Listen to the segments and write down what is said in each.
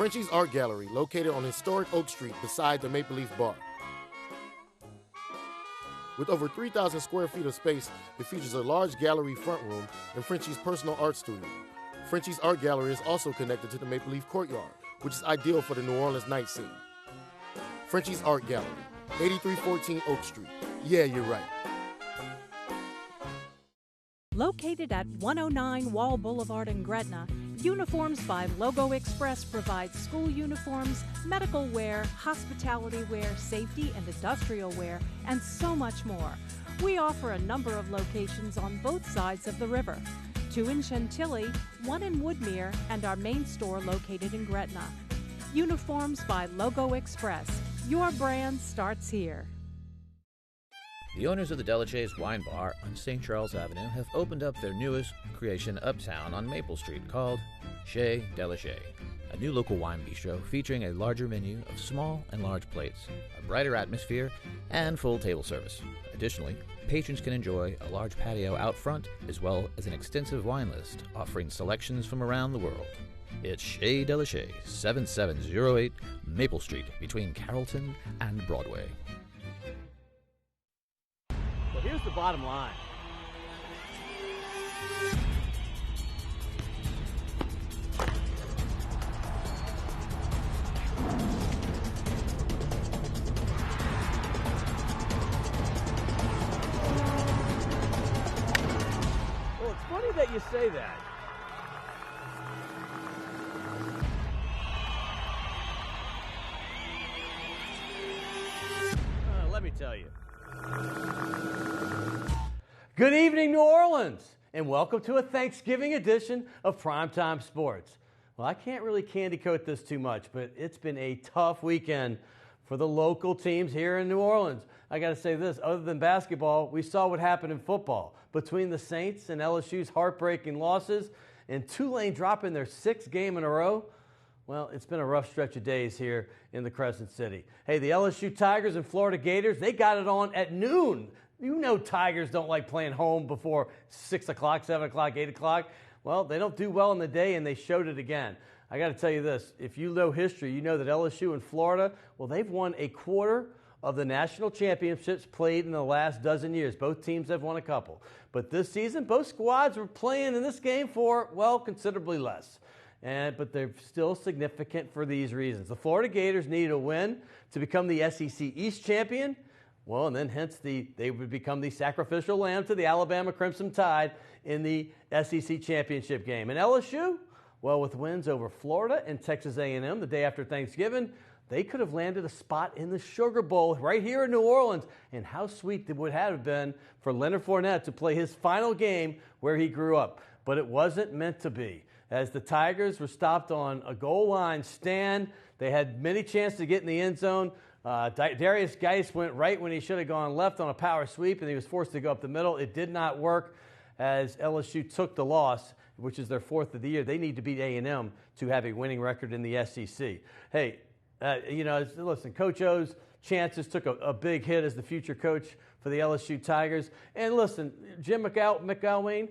Frenchie's Art Gallery, located on historic Oak Street beside the Maple Leaf Bar. With over 3,000 square feet of space, it features a large gallery front room and Frenchie's personal art studio. Frenchie's Art Gallery is also connected to the Maple Leaf Courtyard, which is ideal for the New Orleans night scene. Frenchie's Art Gallery, 8314 Oak Street. Yeah, you're right. Located at 109 Wall Boulevard in Gretna, Uniforms by Logo Express provides school uniforms, medical wear, hospitality wear, safety and industrial wear, and so much more. We offer a number of locations on both sides of the river. 2 in Chantilly, 1 in Woodmere, and our main store located in Gretna. Uniforms by Logo Express. Your brand starts here. The owners of the Delachaise Wine Bar on St. Charles Avenue have opened up their newest creation uptown on Maple Street called Chez Delachaise, a new local wine bistro featuring a larger menu of small and large plates, a brighter atmosphere, and full table service. Additionally, patrons can enjoy a large patio out front as well as an extensive wine list offering selections from around the world. It's Chez Delachaise, 7708 Maple Street between Carrollton and Broadway. Here's the bottom line. Well, it's funny that you say that. Let me tell you. Good evening, New Orleans, and welcome to a Thanksgiving edition of Primetime Sports. Well, I can't really candy coat this too much, but it's been a tough weekend for the local teams here in New Orleans. I got to say this, other than basketball, we saw what happened in football. Between the Saints and LSU's heartbreaking losses and Tulane dropping their 6th game in a row, well, it's been a rough stretch of days here in the Crescent City. Hey, the LSU Tigers and Florida Gators, they got it on at noon. You know Tigers don't like playing home before 6 o'clock, 7 o'clock, 8 o'clock. Well, they don't do well in the day, and they showed it again. I got to tell you this. If you know history, you know that LSU and Florida, well, they've won a quarter of the national championships played in the last dozen years. Both teams have won a couple. But this season, both squads were playing in this game for, well, considerably less. But they're still significant for these reasons. The Florida Gators needed a win to become the SEC East champion. Well, and then hence they would become the sacrificial lamb to the Alabama Crimson Tide in the SEC championship game. And LSU, well, with wins over Florida and Texas A&M the day after Thanksgiving, they could have landed a spot in the Sugar Bowl right here in New Orleans. And how sweet it would have been for Leonard Fournette to play his final game where he grew up. But it wasn't meant to be. As the Tigers were stopped on a goal line stand, they had many chances to get in the end zone. Darius Geis went right when he should have gone left on a power sweep, and he was forced to go up the middle. It did not work as LSU took the loss, which is their 4th of the year. They need to beat A&M to have a winning record in the SEC. Hey, listen, Coach O's chances took a big hit as the future coach for the LSU Tigers. And listen, Jim McElwain,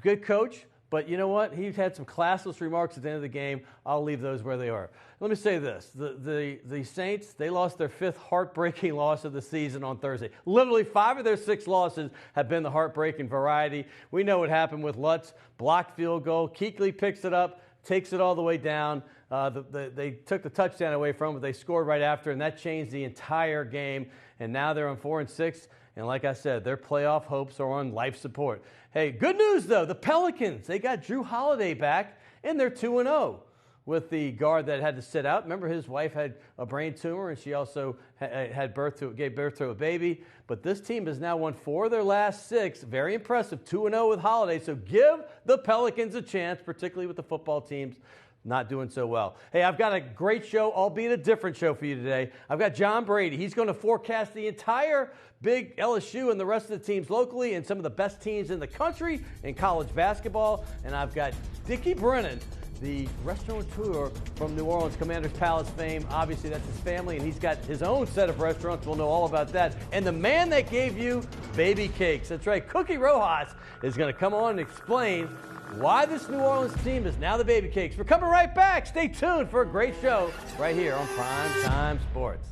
good coach. But you know what? He had some classless remarks at the end of the game. I'll leave those where they are. Let me say this. The Saints, they lost their 5th heartbreaking loss of the season on Thursday. Literally 5 of their 6 losses have been the heartbreaking variety. We know what happened with Lutz. Blocked field goal. Kuechly picks it up, takes it all the way down. They took the touchdown away from it. They scored right after, and that changed the entire game. And now they're on 4-6. And like I said, their playoff hopes are on life support. Hey, good news, though. The Pelicans, they got Drew Holiday back, and they're 2-0 with the guard that had to sit out. Remember, his wife had a brain tumor, and she also gave birth to a baby. But this team has now won 4 of their last 6. Very impressive, 2-0 with Holiday. So give the Pelicans a chance, particularly with the football teams not doing so well. Hey, I've got a great show, albeit a different show for you today. I've got John Brady. He's going to forecast the entire big LSU and the rest of the teams locally and some of the best teams in the country in college basketball. And I've got Dickie Brennan, the restaurateur from New Orleans Commander's Palace fame. Obviously, that's his family, and he's got his own set of restaurants. We'll know all about that. And the man that gave you baby cakes. That's right, Cookie Rojas is going to come on and explain why this New Orleans team is now the Baby Cakes. We're coming right back. Stay tuned for a great show right here on Prime Time Sports.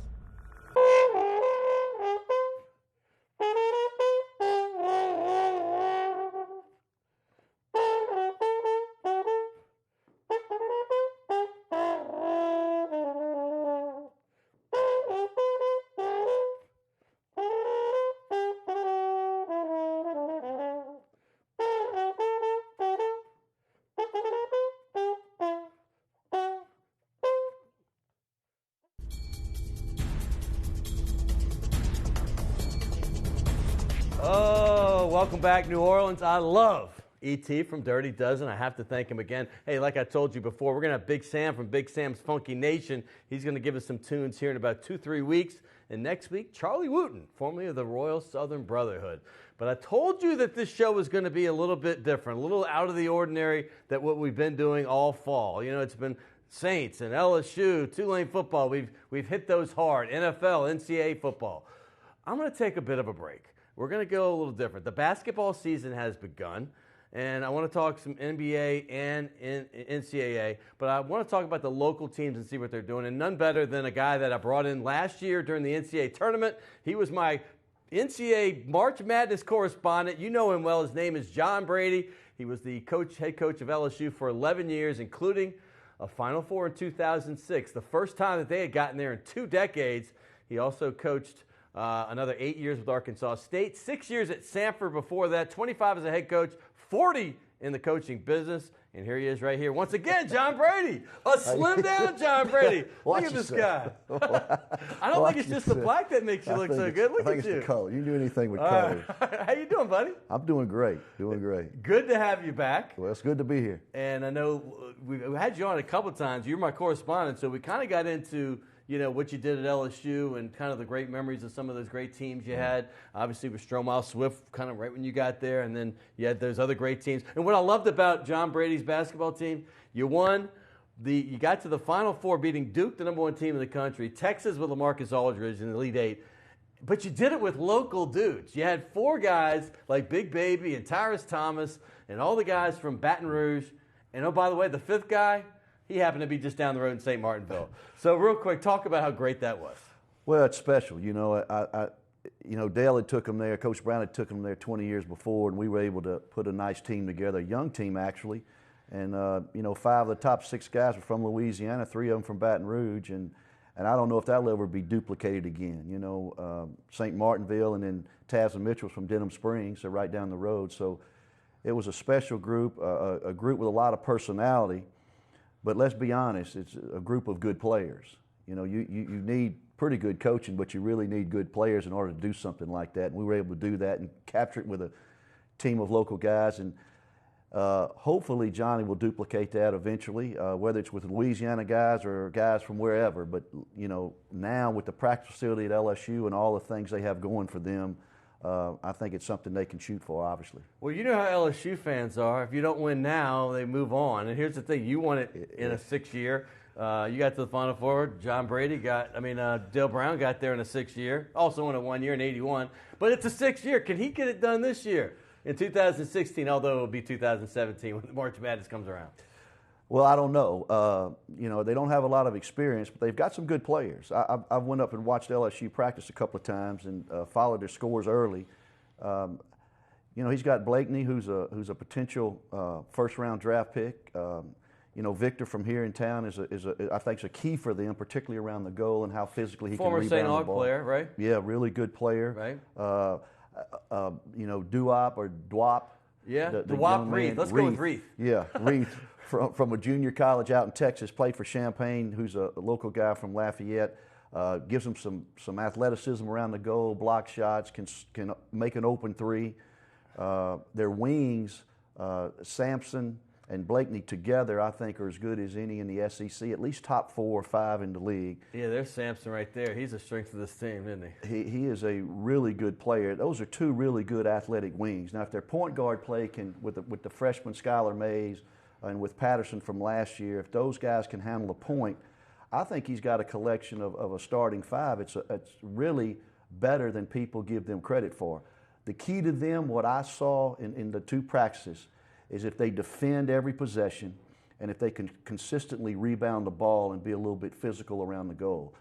Welcome back, New Orleans. I love E.T. from Dirty Dozen. I have to thank him again. Hey, like I told you before, we're going to have Big Sam from Big Sam's Funky Nation. He's going to give us some tunes here in about 2-3 weeks. And next week, Charlie Wooten, formerly of the Royal Southern Brotherhood. But I told you that this show was going to be a little bit different, a little out of the ordinary than what we've been doing all fall. You know, it's been Saints and LSU, Tulane football. We've hit those hard. NFL, NCAA football. I'm going to take a bit of a break. We're going to go a little different. The basketball season has begun, and I want to talk some NBA and NCAA, but I want to talk about the local teams and see what they're doing, and none better than a guy that I brought in last year during the NCAA tournament. He was my NCAA March Madness correspondent. You know him well. His name is John Brady. He was the head coach of LSU for 11 years, including a Final Four in 2006, the first time that they had gotten there in 2 decades. He also coached another 8 years with Arkansas State, 6 years at Samford before that, 25 as a head coach, 40 in the coaching business. And here he is right here. Once again, John Brady. A slimmed down John Brady. Look at this guy. I don't think it's just the black that makes you look so good. Look at you. I think it's the color. You can do anything with color. How you doing, buddy? I'm doing great. Doing great. Good to have you back. Well, it's good to be here. And I know we had you on a couple of times. You're my correspondent, so we kind of got into what you did at LSU and kind of the great memories of some of those great teams you had. Obviously with Stromile Swift kind of right when you got there, and then you had those other great teams. And what I loved about John Brady's basketball team, you got to the Final Four beating Duke, the #1 team in the country, Texas with LaMarcus Aldridge in the Elite Eight, but you did it with local dudes. You had 4 guys like Big Baby and Tyrus Thomas and all the guys from Baton Rouge. And oh, by the way, the 5th guy, he happened to be just down the road in St. Martinville. So real quick, talk about how great that was. Well, it's special. Dale had took them there. Coach Brown had took them there 20 years before, and we were able to put a nice team together, a young team actually. And 5 of the top 6 guys were from Louisiana, 3 of them from Baton Rouge, and I don't know if that'll ever be duplicated again. St. Martinville, and then Taz and Mitchell's from Denham Springs, they're right down the road. So it was a special group, a group with a lot of personality. But let's be honest, it's a group of good players. You need pretty good coaching, but you really need good players in order to do something like that. And we were able to do that and capture it with a team of local guys. And hopefully Johnny will duplicate that eventually, whether it's with Louisiana guys or guys from wherever. But, now with the practice facility at LSU and all the things they have going for them, I think it's something they can shoot for, obviously. Well, you know how LSU fans are. If you don't win now, they move on. And here's the thing. You won it in a 6-year. You got to the Final Four. John Brady Dale Brown got there in a 6-year. Also won it 1 year in 81. But it's a 6-year. Can he get it done this year in 2016, although it will be 2017 when March Madness comes around? Well, I don't know. They don't have a lot of experience, but they've got some good players. I went up and watched LSU practice a couple of times and followed their scores early. He's got Blakeney, who's a potential first-round draft pick. Victor from here in town I think is a key for them, particularly around the goal and how physically he can rebound the ball. Former St. Aug player, right? Yeah, really good player. Right. Duop or Dwop. Yeah, Dwop Reith. Let's go with Reith. Yeah, Reith. From a junior college out in Texas, played for Champaign, who's a local guy from Lafayette. Gives them some athleticism around the goal, block shots, can make an open 3. Their wings, Sampson and Blakeney together, I think, are as good as any in the SEC, at least top 4 or 5 in the league. Yeah, there's Sampson right there. He's the strength of this team, isn't he? He is a really good player. Those are 2 really good athletic wings. Now, if their point guard play can, with the freshman Skylar Mays, and with Patterson from last year, if those guys can handle a point, I think he's got a collection of a starting 5. It's really better than people give them credit for. The key to them, what I saw in the 2 practices, is if they defend every possession and if they can consistently rebound the ball and be a little bit physical around the goal.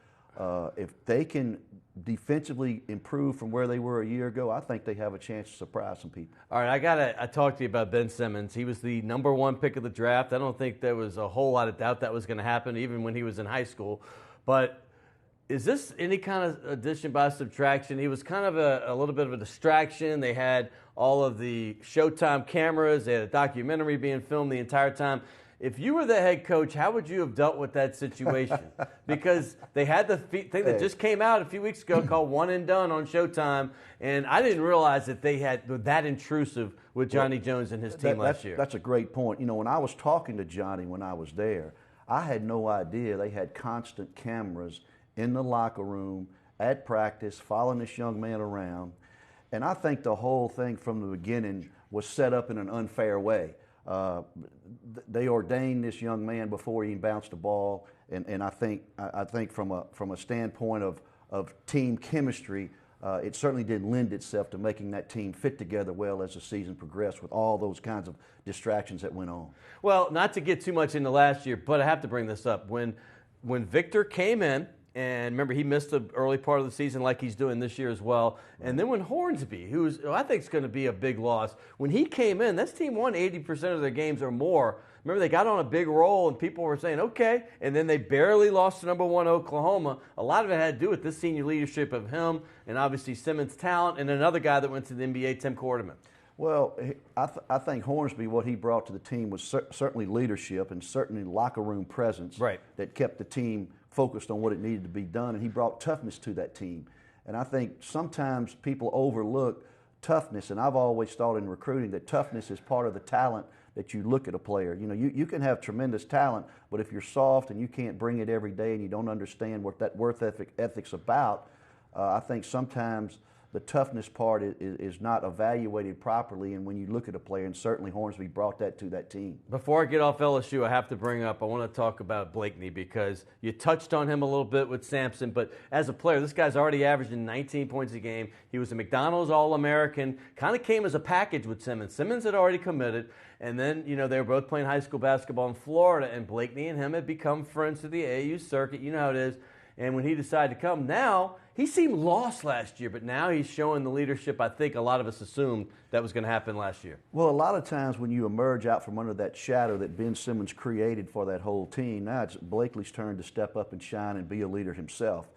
If they can defensively improve from where they were a year ago, I think they have a chance to surprise some people. All right, I talked to you about Ben Simmons. He was the #1 pick of the draft. I don't think there was a whole lot of doubt that was going to happen, even when he was in high school. But is this any kind of addition by subtraction? He was kind of a little bit of a distraction. They had all of the Showtime cameras. They had a documentary being filmed the entire time. If you were the head coach, how would you have dealt with that situation? Because they had the thing that just came out a few weeks ago called One and Done on Showtime, and I didn't realize that they had that intrusive with Johnny Jones and his team last year. That's a great point. You know, when I was talking to Johnny when I was there, I had no idea they had constant cameras in the locker room, at practice, following this young man around. And I think the whole thing from the beginning was set up in an unfair way. They ordained this young man before he even bounced the ball, and I think from a standpoint of team chemistry, it certainly didn't lend itself to making that team fit together well as the season progressed with all those kinds of distractions that went on. Well, not to get too much into last year, but I have to bring this up. When Victor came in, and remember, he missed the early part of the season like he's doing this year as well. And then when Hornsby, who I think is going to be a big loss, when he came in, this team won 80% of their games or more. Remember, they got on a big roll, and people were saying, okay. And then they barely lost to #1 Oklahoma. A lot of it had to do with this senior leadership of him and obviously Simmons' talent and another guy that went to the NBA, Tim Quarterman. Well, I think Hornsby, what he brought to the team was certainly leadership and certainly locker room presence that kept the team focused on what it needed to be done, and he brought toughness to that team. And I think sometimes people overlook toughness, and I've always thought in recruiting that toughness is part of the talent that you look at a player. You know, you can have tremendous talent, but if you're soft and you can't bring it every day and you don't understand what that work ethic's about, I think sometimes the toughness part is not evaluated properly, and when you look at a player, and certainly Hornsby brought that to that team. Before I get off LSU, I have to bring up, I want to talk about Blakeney because you touched on him a little bit with Sampson, but as a player, this guy's already averaging 19 points a game. He was a McDonald's All-American, kind of came as a package with Simmons. Simmons had already committed, and then, you know, they were both playing high school basketball in Florida, and Blakeney and him had become friends to the AAU circuit. You know how it is. And when he decided to come, now he seemed lost last year, but now he's showing the leadership I think a lot of us assumed that was going to happen last year. Well, a lot of times when you emerge out from under that shadow that Ben Simmons created for that whole team, now it's Blakeney's turn to step up and shine and be a leader himself.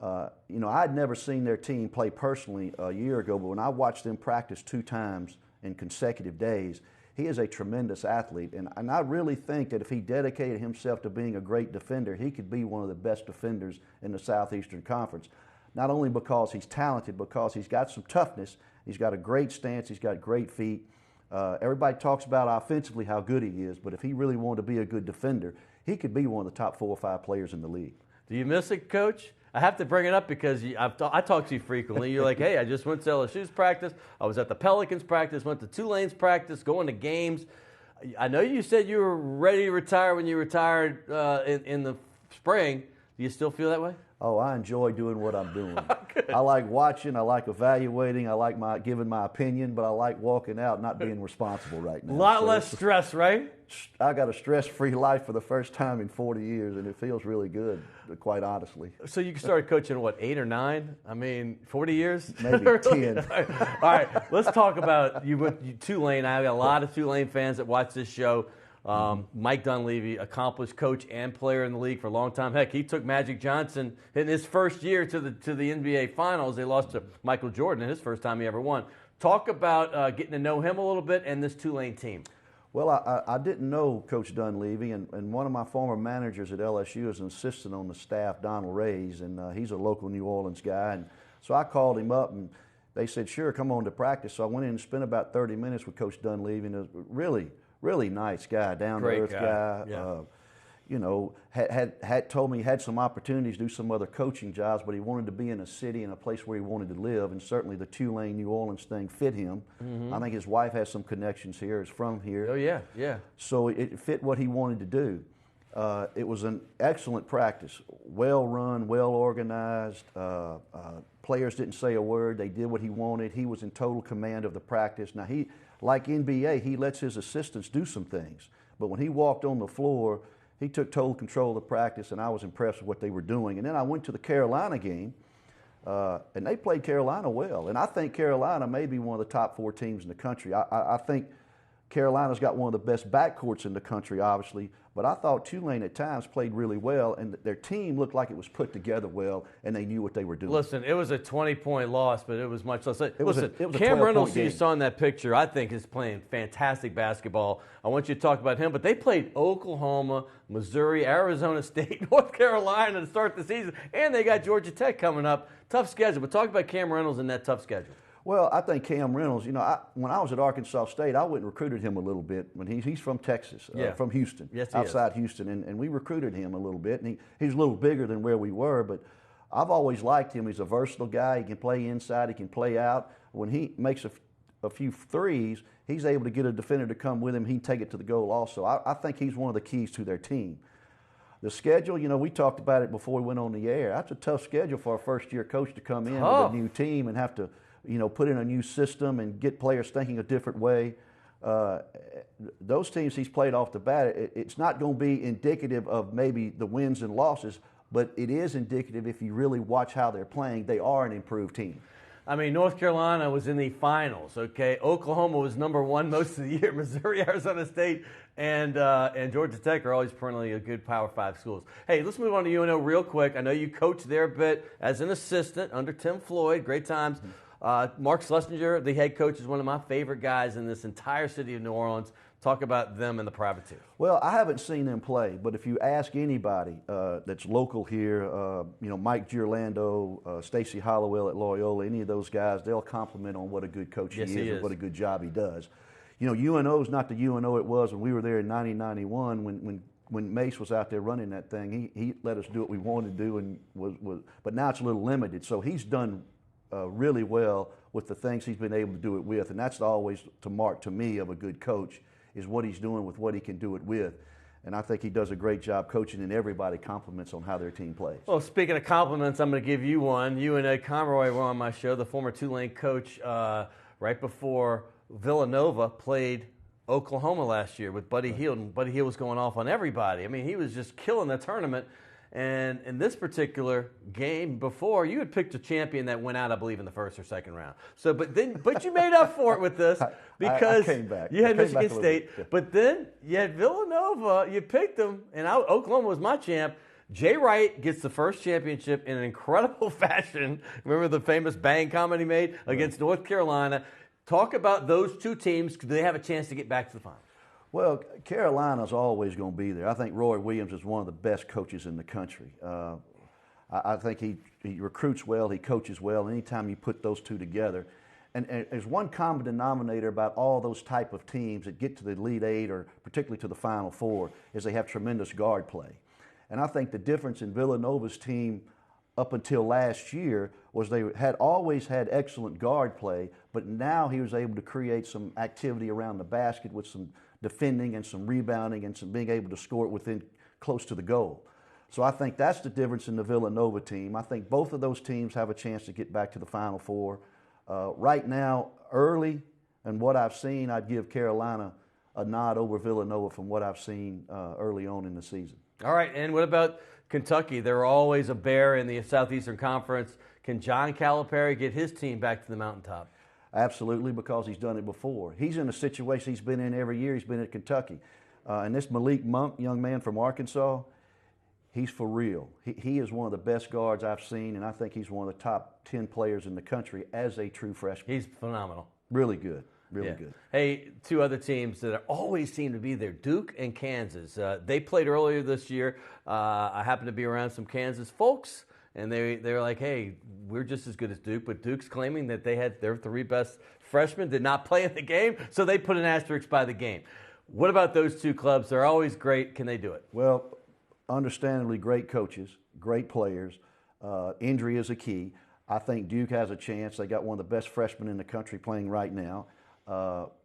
You know, I'd never seen their team play personally a year ago, but when I watched them practice 2 times in consecutive days, he is a tremendous athlete, and I really think that if he dedicated himself to being a great defender, he could be one of the best defenders in the Southeastern Conference. Not only because he's talented, because he's got some toughness, he's got a great stance, he's got great feet. Everybody talks about offensively how good he is, but if he really wanted to be a good defender, he could be one of the top 4 or 5 players in the league. Do you miss it, Coach? I have to bring it up because I talk to you frequently. You're like, hey, I just went to LSU's practice. I was at the Pelicans practice, went to Tulane's practice, going to games. I know you said you were ready to retire when you retired in the spring. Do you still feel that way? Oh, I enjoy doing what I'm doing. I like watching, I like evaluating, I like giving my opinion, but I like walking out not being responsible right now. A lot less stress, right? I got a stress-free life for the first time in 40 years, and it feels really good, quite honestly. So you started coaching, what, 8 or 9? I mean, 40 years? Maybe 10. All right, let's talk about Tulane. I have a lot of Tulane fans that watch this show. Mike Dunleavy, accomplished coach and player in the league for a long time. Heck, he took Magic Johnson in his first year to the NBA Finals. They lost to Michael Jordan in his first time he ever won. Talk about getting to know him a little bit and this Tulane team. Well, I didn't know Coach Dunleavy, and one of my former managers at LSU is an assistant on the staff, Donald Ray's, and he's a local New Orleans guy. And so I called him up, and they said, sure, come on to practice. So I went in and spent about 30 minutes with Coach Dunleavy, and it was really nice guy, down-to-earth guy. Yeah. You know, had told me he had some opportunities to do some other coaching jobs, but he wanted to be in a city and a place where he wanted to live, and certainly the Tulane, New Orleans thing fit him. I think his wife has some connections here, is from here. Oh, yeah, yeah. So it fit what he wanted to do. It was an excellent practice, well-run, well-organized. Players didn't say a word. They did what he wanted. He was in total command of the practice. Now, like NBA, he lets his assistants do some things. But when he walked on the floor, he took total control of the practice, and I was impressed with what they were doing. And then I went to the Carolina game, and they played Carolina well. And I think Carolina may be one of the top 4 teams in the country. I think Carolina's got one of the best backcourts in the country, obviously, but I thought Tulane at times played really well, and their team looked like it was put together well, and they knew what they were doing. Listen, it was a 20-point loss, but it was much less. It was a Cam Reynolds, game. you saw in that picture, I think is playing fantastic basketball. I want you to talk about him, but they played Oklahoma, Missouri, Arizona State, North Carolina to start the season, and they got Georgia Tech coming up. Tough schedule, but talk about Cam Reynolds and that tough schedule. Well, I think Cam Reynolds, when I was at Arkansas State, I went and recruited him a little bit. When he's from Texas, from Houston, outside Houston, and we recruited him a little bit. And he's a little bigger than where we were, but I've always liked him. He's a versatile guy. He can play inside. He can play out. When he makes a few threes, he's able to get a defender to come with him. He can take it to the goal also. I think he's one of the keys to their team. The schedule, we talked about it before we went on the air. That's a tough schedule for a first-year coach to come in with a new team and have to put in a new system and get players thinking a different way. Those teams he's played off the bat, it's not going to be indicative of maybe the wins and losses, but it is indicative if you really watch how they're playing. They are an improved team. I mean, North Carolina was in the finals, okay? Oklahoma was number 1 most of the year. Missouri, Arizona State, and Georgia Tech are always perennially a good Power 5 schools. Hey, let's move on to UNO real quick. I know you coached there a bit as an assistant under Tim Floyd. Great times. Mark Schlesinger, the head coach, is one of my favorite guys in this entire city of New Orleans. Talk about them and the privateer. Well, I haven't seen them play, but if you ask anybody that's local here, Mike Girlando, Stacy Hollowell at Loyola, any of those guys, they'll compliment on what a good coach he is and what a good job he does. UNO is not the UNO it was when we were there in 1991 when Mace was out there running that thing. He let us do what we wanted to do, and but now it's a little limited. So he's done really well with the things he's been able to do it with, and that's always to mark to me of a good coach, is what he's doing with what he can do it with. And I think he does a great job coaching, and everybody compliments on how their team plays. Well, speaking of compliments, I'm going to give you one. You and Ed Conroy were on my show, the former Tulane coach, right before Villanova played Oklahoma last year with Buddy Hield, and Buddy Hield was going off on everybody. I mean, he was just killing the tournament. And in this particular game before, you had picked a champion that went out, I believe, in the first or second round. So, but you made up for it with this because I came back. You had Michigan State, but then you had Villanova. You picked them, and Oklahoma was my champ. Jay Wright gets the first championship in an incredible fashion. Remember the famous bang comment he made against North Carolina? Talk about those two teams. Do they have a chance to get back to the final? Well, Carolina's always going to be there. I think Roy Williams is one of the best coaches in the country. I think he recruits well, he coaches well. Anytime you put those two together, and there's one common denominator about all those type of teams that get to the Elite Eight or particularly to the Final Four is they have tremendous guard play. And I think the difference in Villanova's team up until last year was they had always had excellent guard play, but now he was able to create some activity around the basket with some defending and some rebounding and some being able to score it within close to the goal. So I think that's the difference in the Villanova team. I think both of those teams have a chance to get back to the Final Four. Right now, early, and what I've seen, I'd give Carolina a nod over Villanova from what I've seen early on in the season. All right, and what about Kentucky? They're always a bear in the Southeastern Conference. Can John Calipari get his team back to the mountaintop? Absolutely, because he's done it before. He's in a situation he's been in every year. He's been at Kentucky. And this Malik Monk, young man from Arkansas, he's for real. He is one of the best guards I've seen, and I think he's one of the top 10 players in the country as a true freshman. He's phenomenal. Really good. Really good. Hey, two other teams that always seem to be there, Duke and Kansas. They played earlier this year. I happened to be around some Kansas folks, and they were like, hey, we're just as good as Duke, but Duke's claiming that they had their 3 best freshmen did not play in the game, so they put an asterisk by the game. What about those two clubs? They're always great. Can they do it? Well, understandably great coaches, great players. Injury is a key. I think Duke has a chance. They got one of the best freshmen in the country playing right now.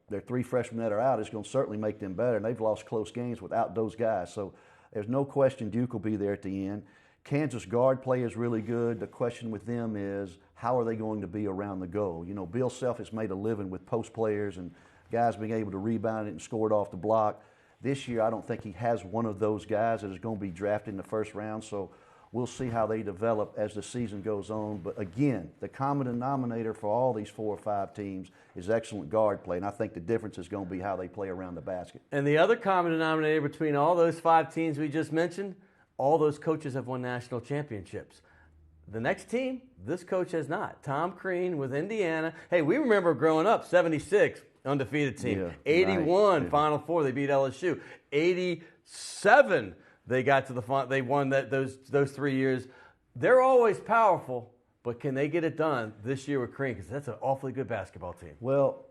Their 3 freshmen that are out is going to certainly make them better, and they've lost close games without those guys. So there's no question Duke will be there at the end. Kansas guard play is really good. The question with them is how are they going to be around the goal? You know, Bill Self has made a living with post players and guys being able to rebound it and score it off the block. This year, I don't think he has one of those guys that is going to be drafted in the first round, so we'll see how they develop as the season goes on. But again, the common denominator for all these 4 or 5 teams is excellent guard play, and I think the difference is going to be how they play around the basket. And the other common denominator between all those 5 teams we just mentioned, all those coaches have won national championships. The next team, this coach has not. Tom Crean with Indiana. Hey, we remember growing up, 76, undefeated team. Yeah, 81, right. Final Four, they beat LSU. 87, they got to the final. They won those 3 years. They're always powerful, but can they get it done this year with Crean? Because that's an awfully good basketball team. Well,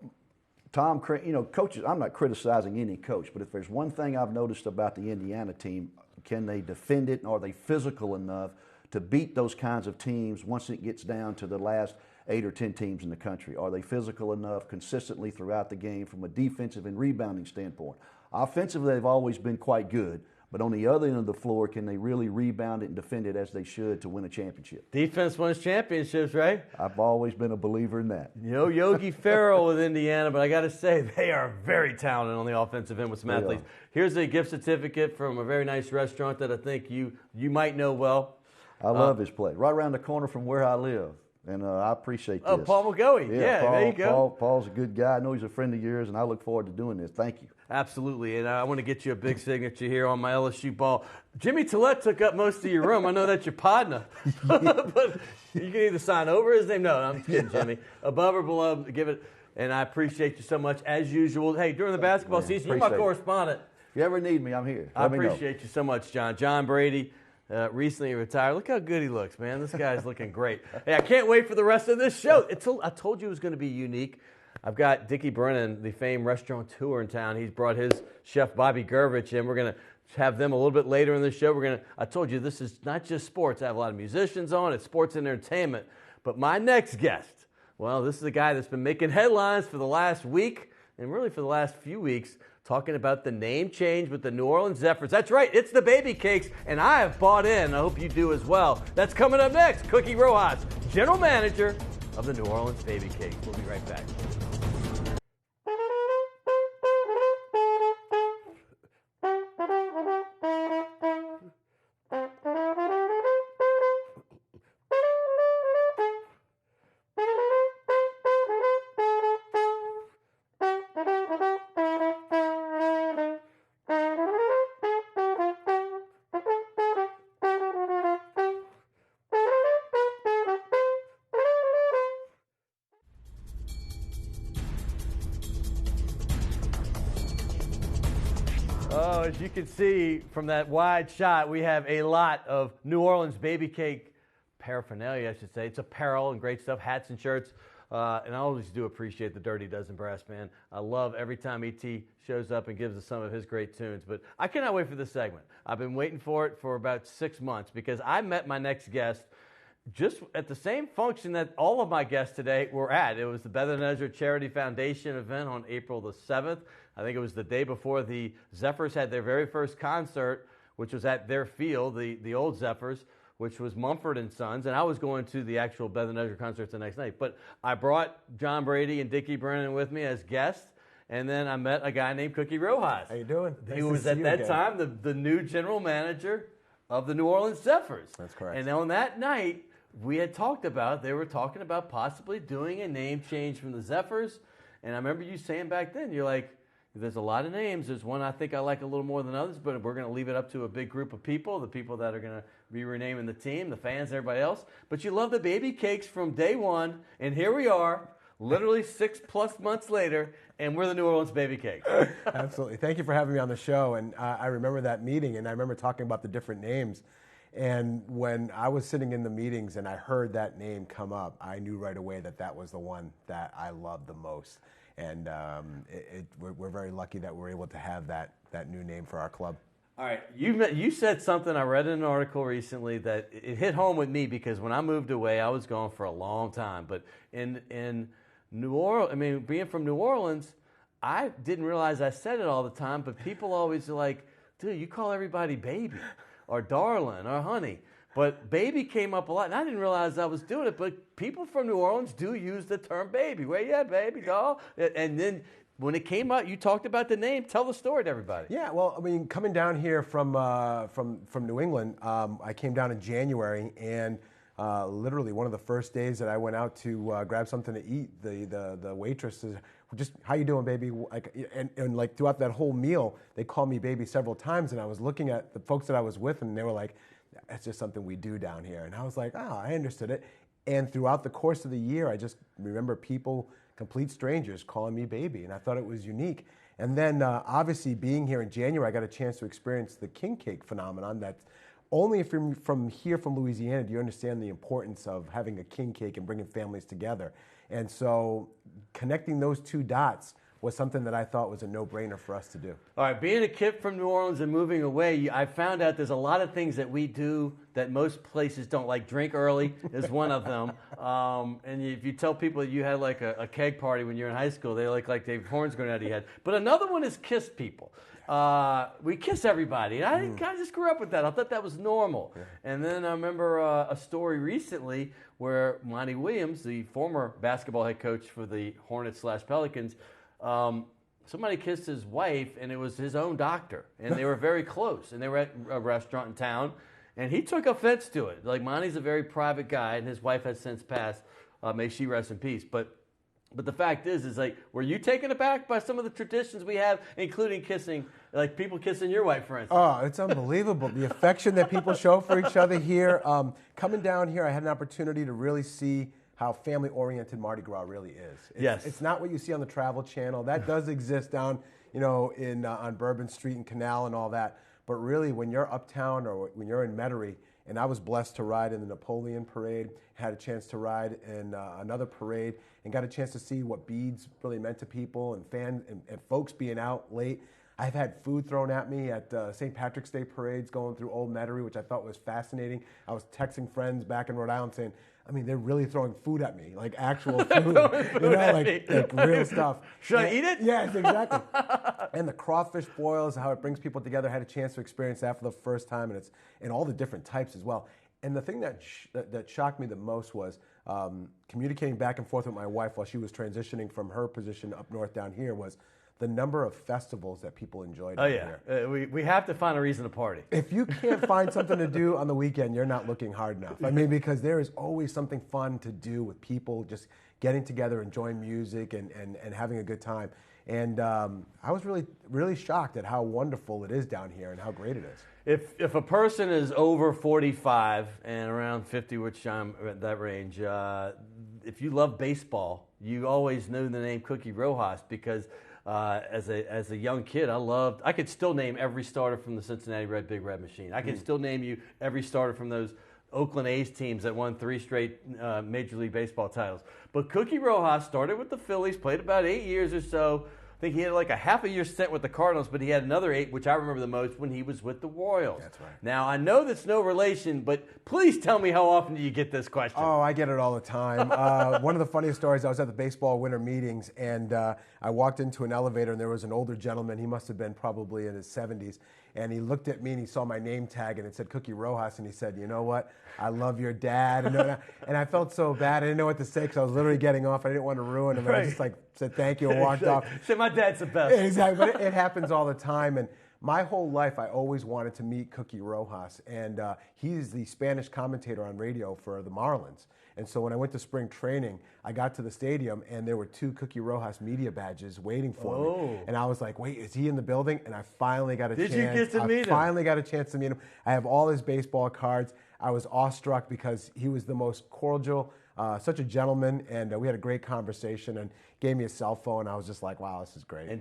Tom Crean, coaches, I'm not criticizing any coach, but if there's one thing I've noticed about the Indiana team, can they defend it, and are they physical enough to beat those kinds of teams once it gets down to the last 8 or 10 teams in the country? Are they physical enough consistently throughout the game from a defensive and rebounding standpoint? Offensively, they've always been quite good, but on the other end of the floor, can they really rebound it and defend it as they should to win a championship? Defense wins championships, right? I've always been a believer in that. Yogi Ferrell with Indiana, but I got to say, they are very talented on the offensive end with some athletes. Here's a gift certificate from a very nice restaurant that I think you might know well. I love his play. Right around the corner from where I live. And I appreciate this. Oh, Paul McGoey. Yeah, Paul, there you go. Paul's a good guy. I know he's a friend of yours, and I look forward to doing this. Thank you. Absolutely. And I want to get you a big signature here on my LSU ball. Jimmy Tillett took up most of your room. I know that's your partner. But you can either sign over his name. No, I'm kidding, Jimmy. Above or below, give it. And I appreciate you so much, as usual. Hey, during the basketball season, you're my correspondent. If you ever need me, I'm here. I appreciate you so much, John. John Brady. Recently retired. Look how good he looks, man. This guy's looking great. Hey, I can't wait for the rest of this show. I told you it was going to be unique. I've got Dickie Brennan, the famed restaurateur in town. He's brought his chef Bobby Gervich in. We're going to have them a little bit later in the show. I told you this is not just sports. I have a lot of musicians on. It's sports and entertainment. But my next guest, well, this is a guy that's been making headlines for the last week and really for the last few weeks, talking about the name change with the New Orleans Zephyrs. That's right, it's the Baby Cakes, and I have bought in. I hope you do as well. That's coming up next. Cookie Rojas, General Manager of the New Orleans Baby Cakes. We'll be right back. Oh, as you can see from that wide shot, we have a lot of New Orleans Baby Cake paraphernalia, I should say. It's apparel and great stuff, hats and shirts. And I always do appreciate the Dirty Dozen Brass Band. I love every time E.T. shows up and gives us some of his great tunes. But I cannot wait for this segment. I've been waiting for it for about 6 months because I met my next guest just at the same function that all of my guests today were at. It was the Ebenezer Charity Foundation event on April the 7th. I think it was the day before the Zephyrs had their very first concert, which was at their field, the old Zephyrs, which was Mumford & Sons, and I was going to the actual Ebenezer concerts the next night. But I brought John Brady and Dickie Brennan with me as guests, and then I met a guy named Cookie Rojas. How you doing? He was at that time the new general manager of the New Orleans Zephyrs. That's correct. And on that night, they were talking about possibly doing a name change from the Zephyrs. And I remember you saying back then, you're like, there's a lot of names. There's one I think I like a little more than others, but we're going to leave it up to a big group of people, the people that are going to be renaming the team, the fans, everybody else. But you love the Baby Cakes from day one, and here we are, literally 6+ months later, and we're the New Orleans Baby Cakes. Absolutely. Thank you for having me on the show. And I remember that meeting, and I remember talking about the different names. And when I was sitting in the meetings and I heard that name come up, I knew right away that was the one that I loved the most. And we're very lucky that we're able to have that new name for our club. All right, you said something, I read in an article recently that it hit home with me because when I moved away, I was gone for a long time. But in New Orleans, being from New Orleans, I didn't realize I said it all the time, but people always are like, dude, you call everybody baby or darling or honey. But baby came up a lot, and I didn't realize I was doing it, but people from New Orleans do use the term baby. Where you at, baby doll? And then when it came out, you talked about the name. Tell the story to everybody. Yeah, well, I mean, coming down here from New England, I came down in January, and literally one of the first days that I went out to grab something to eat, the waitress says, just, how you doing, baby? Like, and like throughout that whole meal, they called me baby several times, and I was looking at the folks that I was with, and they were like, that's just something we do down here. And I was like, oh, I understood it. And throughout the course of the year, I just remember people, complete strangers, calling me baby, and I thought it was unique. And then obviously being here in January, I got a chance to experience the king cake phenomenon. That only if you're from here, from Louisiana, do you understand the importance of having a king cake and bringing families together. And so connecting those two dots was something that I thought was a no-brainer for us to do. All right, being a kid from New Orleans and moving away, I found out there's a lot of things that we do that most places don't. Like drink early is one of them. And if you tell people you had like a keg party when you're in high school, they like David Horn's going out of your head. But another one is kiss people. We kiss everybody. And I just grew up with that. I thought that was normal. Yeah. And then I remember a story recently where Monty Williams, the former basketball head coach for the Hornets/Pelicans, somebody kissed his wife, and it was his own doctor, and they were very close, and they were at a restaurant in town, and he took offense to it. Like, Monty's a very private guy, and his wife has since passed. May she rest in peace. But the fact is like, were you taken aback by some of the traditions we have, including kissing, like people kissing your wife, for instance? Oh, it's unbelievable. The affection that people show for each other here. Coming down here, I had an opportunity to really see how family-oriented Mardi Gras really is. It's not what you see on the Travel Channel. That does exist down, on Bourbon Street and Canal and all that. But really, when you're uptown or when you're in Metairie, and I was blessed to ride in the Napoleon Parade, had a chance to ride in another parade, and got a chance to see what beads really meant to people and fans and folks being out late. I've had food thrown at me at St. Patrick's Day parades going through Old Metairie, which I thought was fascinating. I was texting friends back in Rhode Island saying, I mean, they're really throwing food at me, like actual food, like real stuff. Should I eat it? Yes, exactly. And the crawfish boils, how it brings people together. I had a chance to experience that for the first time, and all the different types as well. And the thing that shocked me the most was communicating back and forth with my wife while she was transitioning from her position up north down here was the number of festivals that people enjoyed down here. We have to find a reason to party. If you can't find something to do on the weekend, you're not looking hard enough. I mean, because there is always something fun to do with people just getting together, enjoying music, and having a good time. And I was really, really shocked at how wonderful it is down here and how great it is. If a person is over 45 and around 50, which I'm at that range, if you love baseball, you always know the name Cookie Rojas because as a young kid, I could still name every starter from the Cincinnati Red Big Red Machine. I could still name you every starter from those Oakland A's teams that won 3 straight Major League Baseball titles. But Cookie Rojas started with the Phillies, played about 8 years or so. I think he had like a half a year stint with the Cardinals, but he had another 8, which I remember the most, when he was with the Royals. That's right. Now, I know that's no relation, but please tell me, how often do you get this question? Oh, I get it all the time. One of the funniest stories, I was at the baseball winter meetings, and I walked into an elevator, and there was an older gentleman. He must have been probably in his 70s. And he looked at me, and he saw my name tag, and it said Cookie Rojas, and he said, you know what? I love your dad. And I felt so bad. I didn't know what to say because I was literally getting off. I didn't want to ruin him. And I just said thank you and walked off. Say, my dad's the best. Exactly. But it happens all the time. And my whole life, I always wanted to meet Cookie Rojas. And he's the Spanish commentator on radio for the Marlins. And so when I went to spring training, I got to the stadium, and there were 2 Cookie Rojas media badges waiting for me. And I was like, wait, is he in the building? And I finally got a chance. Did you get to meet him? I finally got a chance to meet him. I have all his baseball cards. I was awestruck because he was the most cordial, such a gentleman, and we had a great conversation and gave me a cell phone. I was just like, wow, this is great. And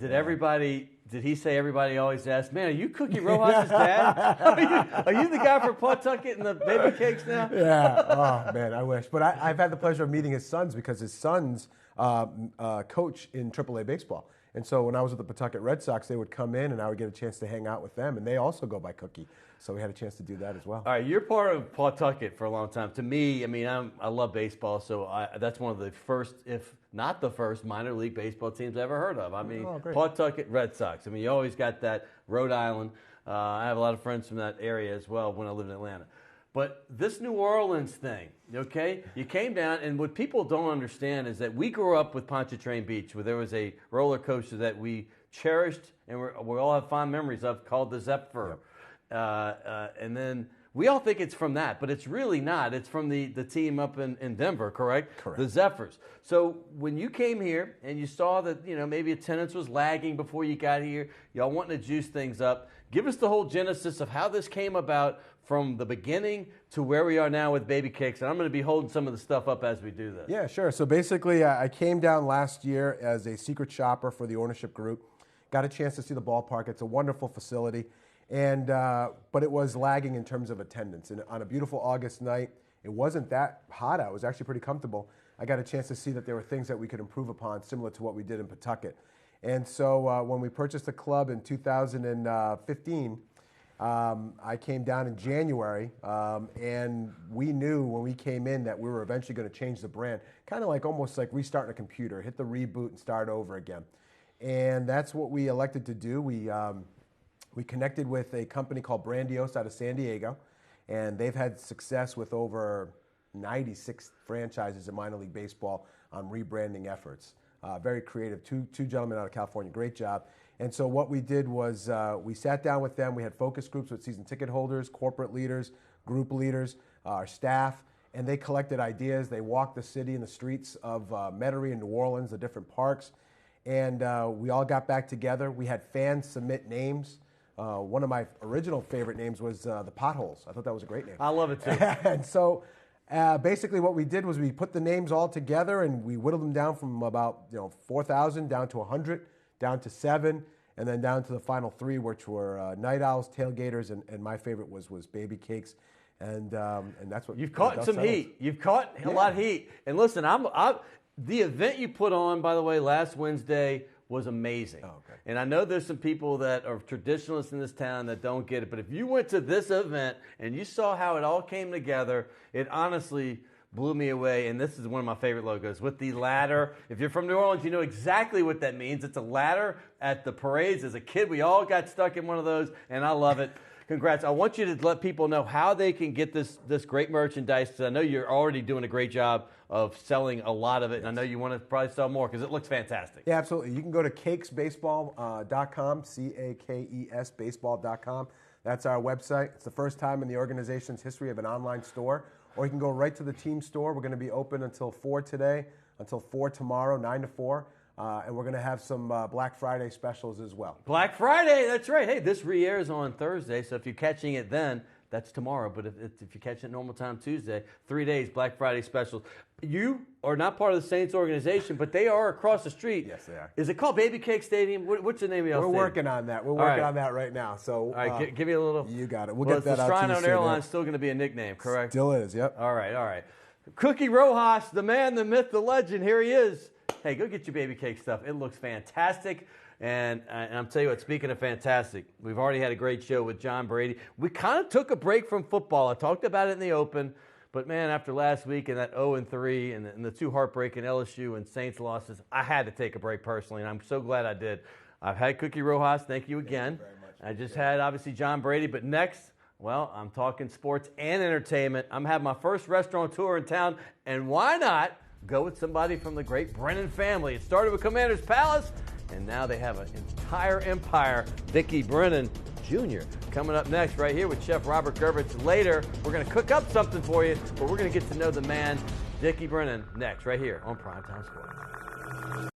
did he say everybody always asks, man, are you Cookie Rojas' dad? Are you the guy from Pawtucket and the baby cakes now? Yeah. Oh, man, I wish. But I've had the pleasure of meeting his sons because his sons coach in AAA baseball. And so when I was with the Pawtucket Red Sox, they would come in, and I would get a chance to hang out with them, and they also go by Cookie. So we had a chance to do that as well. All right, you're part of Pawtucket for a long time. To me, I mean, I love baseball, so that's one of the first, if not the first, minor league baseball teams I ever heard of. I mean, Pawtucket Red Sox. I mean, you always got that. Rhode Island. I have a lot of friends from that area as well when I lived in Atlanta. But this New Orleans thing, okay, you came down, and what people don't understand is that we grew up with Pontchartrain Beach, where there was a roller coaster that we cherished and we all have fond memories of called the Zephyr. Yep. And then we all think it's from that, but it's really not. It's from the team up in Denver, correct? Correct. The Zephyrs. So when you came here and you saw that, maybe attendance was lagging before you got here, y'all wanting to juice things up, give us the whole genesis of how this came about from the beginning to where we are now with Baby Cakes. And I'm going to be holding some of the stuff up as we do this. Yeah, sure. So basically, I came down last year as a secret shopper for the ownership group. Got a chance to see the ballpark. It's a wonderful facility. And but it was lagging in terms of attendance. And on a beautiful August night, it wasn't that hot out. It was actually pretty comfortable. I got a chance to see that there were things that we could improve upon, similar to what we did in Pawtucket. And so when we purchased the club in 2015, I came down in January, and we knew when we came in that we were eventually going to change the brand, kind of like almost like restarting a computer, hit the reboot and start over again. And that's what we elected to do. We connected with a company called Brandios out of San Diego, and they've had success with over 96 franchises in minor league baseball on rebranding efforts. Very creative. Two gentlemen out of California, great job. And so what we did was we sat down with them. We had focus groups with season ticket holders, corporate leaders, group leaders, our staff, and they collected ideas. They walked the city and the streets of Metairie and New Orleans, the different parks, and we all got back together. We had fans submit names. One of my original favorite names was the Potholes. I thought that was a great name. I love it too. And so basically what we did was we put the names all together and we whittled them down from about 4,000 down to 100, down to 7, and then down to the final 3, which were Night Owls, Tailgaters, and my favorite was Baby Cakes. And that's what you've caught some heat. You've caught a lot of heat. And listen, the event you put on, by the way, last Wednesday was amazing. Oh, okay. And I know there's some people that are traditionalists in this town that don't get it, but if you went to this event and you saw how it all came together, it honestly blew me away. And this is one of my favorite logos with the ladder. If you're from New Orleans, you know exactly what that means. It's a ladder at the parades. As a kid, we all got stuck in one of those, and I love it. Congrats. I want you to let people know how they can get this great merchandise, because I know you're already doing a great job of selling a lot of it, and I know you want to probably sell more because it looks fantastic. Yeah, absolutely. You can go to cakesbaseball.com, CAKES baseball.com. That's our website. It's the first time in the organization's history of an online store. Or you can go right to the team store. We're going to be open until 4 today, until 4 tomorrow, 9 to 4. And we're going to have some Black Friday specials as well. Black Friday, that's right. Hey, this re-airs on Thursday, so if you're catching it then, that's tomorrow. But if you catch it normal time Tuesday, 3 days, Black Friday specials. You are not part of the Saints organization, but they are across the street. Yes, they are. Is it called Baby Cake Stadium? What's the name of your stadium? We're working on that. We're working on that right now. So, all right, give me a little. You got it. We'll get that out to you soon. The Strino Airline's still going to be a nickname, correct? Still is, yep. All right. Cookie Rojas, the man, the myth, the legend, here he is. Hey, go get your Baby Cake stuff. It looks fantastic. And I'm telling you what, speaking of fantastic, we've already had a great show with John Brady. We kind of took a break from football. I talked about it in the open. But, man, after last week and that 0-3 and the 2 heartbreaking LSU and Saints losses, I had to take a break personally, and I'm so glad I did. I've had Cookie Rojas. Thank you again. Thank you very much. I just had, obviously, John Brady. But next, well, I'm talking sports and entertainment. I'm having my first restaurateur in town, and why not go with somebody from the great Brennan family? It started with Commander's Palace, and now they have an entire empire. Dickie Brennan Jr. coming up next right here with Chef Robert Gervitz. Later, we're going to cook up something for you, but we're going to get to know the man, Dickie Brennan, next right here on Primetime Sports.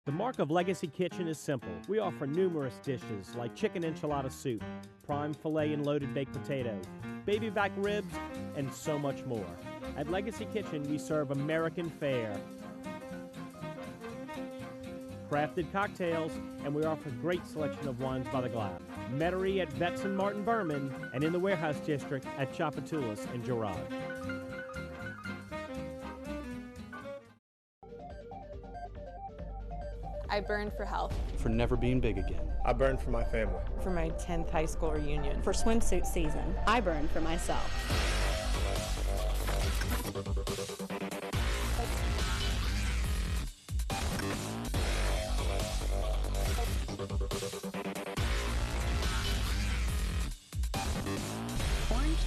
The mark of Legacy Kitchen is simple. We offer numerous dishes like chicken enchilada soup, prime filet and loaded baked potatoes, baby back ribs, and so much more. At Legacy Kitchen, we serve American fare, crafted cocktails, and we offer a great selection of wines by the glass. Metairie at Vetz and Martin Berman, and in the Warehouse District at Chapatulas and Girard. I burned for health. For never being big again. I burned for my family. For my 10th high school reunion. For swimsuit season. I burned for myself.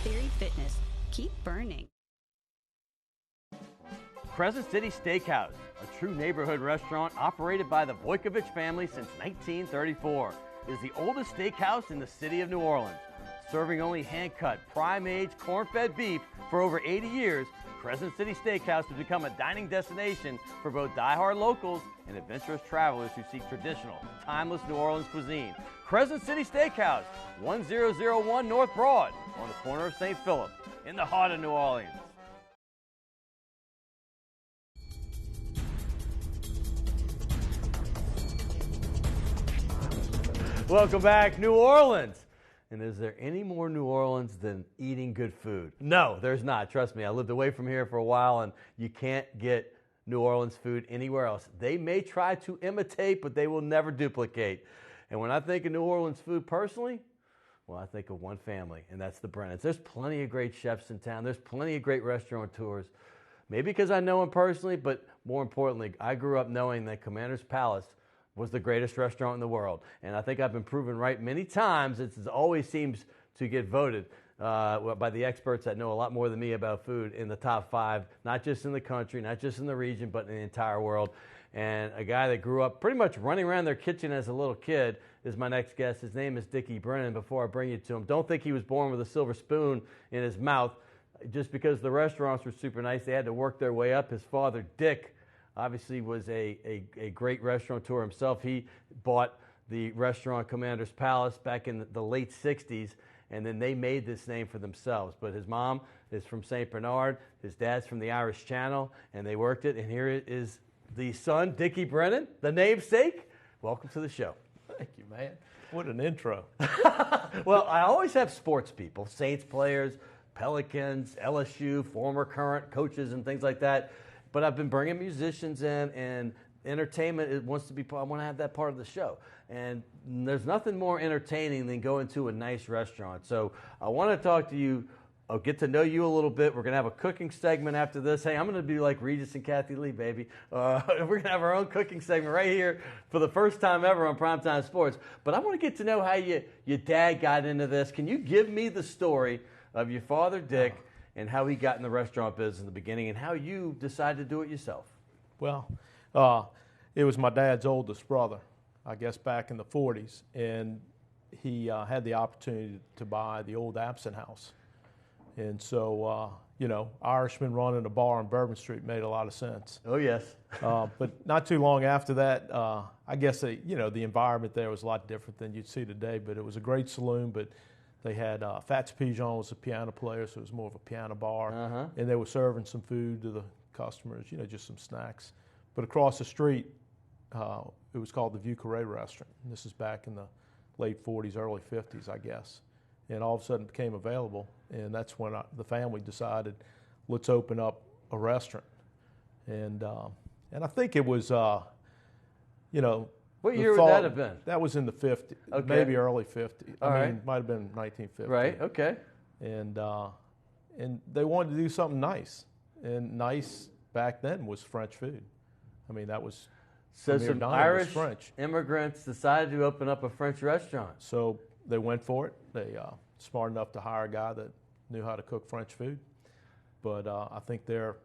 Theory Fitness. Keep burning. Crescent City Steakhouse, a true neighborhood restaurant operated by the Vojkovic family since 1934, is the oldest steakhouse in the city of New Orleans. Serving only hand-cut, prime-aged, corn-fed beef for over 80 years, Crescent City Steakhouse has become a dining destination for both die-hard locals and adventurous travelers who seek traditional, timeless New Orleans cuisine. Crescent City Steakhouse, 1001 North Broad, on the corner of St. Philip, in the heart of New Orleans. Welcome back, New Orleans. And is there any more New Orleans than eating good food? No, there's not. Trust me, I lived away from here for a while, and you can't get New Orleans food anywhere else. They may try to imitate, but they will never duplicate. And when I think of New Orleans food personally, well, I think of one family, and that's the Brennans. There's plenty of great chefs in town. There's plenty of great restaurateurs. Maybe because I know them personally, but more importantly, I grew up knowing that Commander's Palace was the greatest restaurant in the world. And I think I've been proven right many times. It always seems to get voted by the experts that know a lot more than me about food in the top 5, not just in the country, not just in the region, but in the entire world. And a guy that grew up pretty much running around their kitchen as a little kid is my next guest. His name is Dickie Brennan. Before I bring you to him, don't think he was born with a silver spoon in his mouth. Just because the restaurants were super nice, they had to work their way up. His father, Dick, obviously was a great restaurateur himself. He bought the restaurant Commander's Palace back in the late 60s, and then they made this name for themselves. But his mom is from St. Bernard, his dad's from the Irish Channel, and they worked it. And here is the son, Dickie Brennan, the namesake. Welcome to the show. Thank you, man. What an intro. Well, I always have sports people, Saints players, Pelicans, LSU, former current coaches and things like that. But I've been bringing musicians in, and entertainment I want to have that part of the show. And there's nothing more entertaining than going to a nice restaurant. So I want to talk to you. I'll get to know you a little bit. We're going to have a cooking segment after this. Hey, I'm going to be like Regis and Kathy Lee, baby. We're going to have our own cooking segment right here for the first time ever on Primetime Sports. But I want to get to know how your dad got into this. Can you give me the story of your father, Dick, and how he got in the restaurant business in the beginning, and how you decided to do it yourself? Well, it was my dad's oldest brother, I guess back in the 40s, and he had the opportunity to buy the old Absent House. And so, Irishman running a bar on Bourbon Street made a lot of sense. Oh, yes. But not too long after that, I guess, the environment there was a lot different than you'd see today, but it was a great saloon, but they had Fats Pigeon was a piano player, so it was more of a piano bar. And they were serving some food to the customers, just some snacks. But across the street, it was called the Vieux Carré Restaurant. And this is back in the late 40s, early 50s, I guess. And all of a sudden it became available, and that's when the family decided, let's open up a restaurant. And I think it was, What year would that have been? That was in the 50s, okay. Maybe early 50s. All right. It might have been 1950. Right, okay. And they wanted to do something nice. And nice back then was French food. I mean, that was so some Irish French immigrants decided to open up a French restaurant. So they went for it. They smart enough to hire a guy that knew how to cook French food. But I think their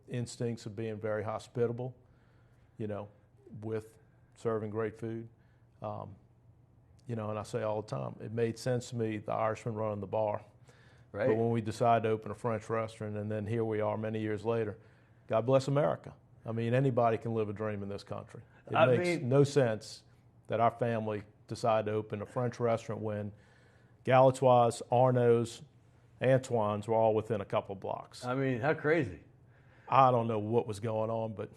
instincts of being very hospitable, with serving great food. And I say all the time, it made sense to me, the Irishman running the bar. Right. But when we decided to open a French restaurant, and then here we are many years later, God bless America. I mean, anybody can live a dream in this country. It makes no sense that our family decided to open a French restaurant when Galatoire's, Arnaud's, Antoine's were all within a couple blocks. I mean, how crazy. I don't know what was going on, but,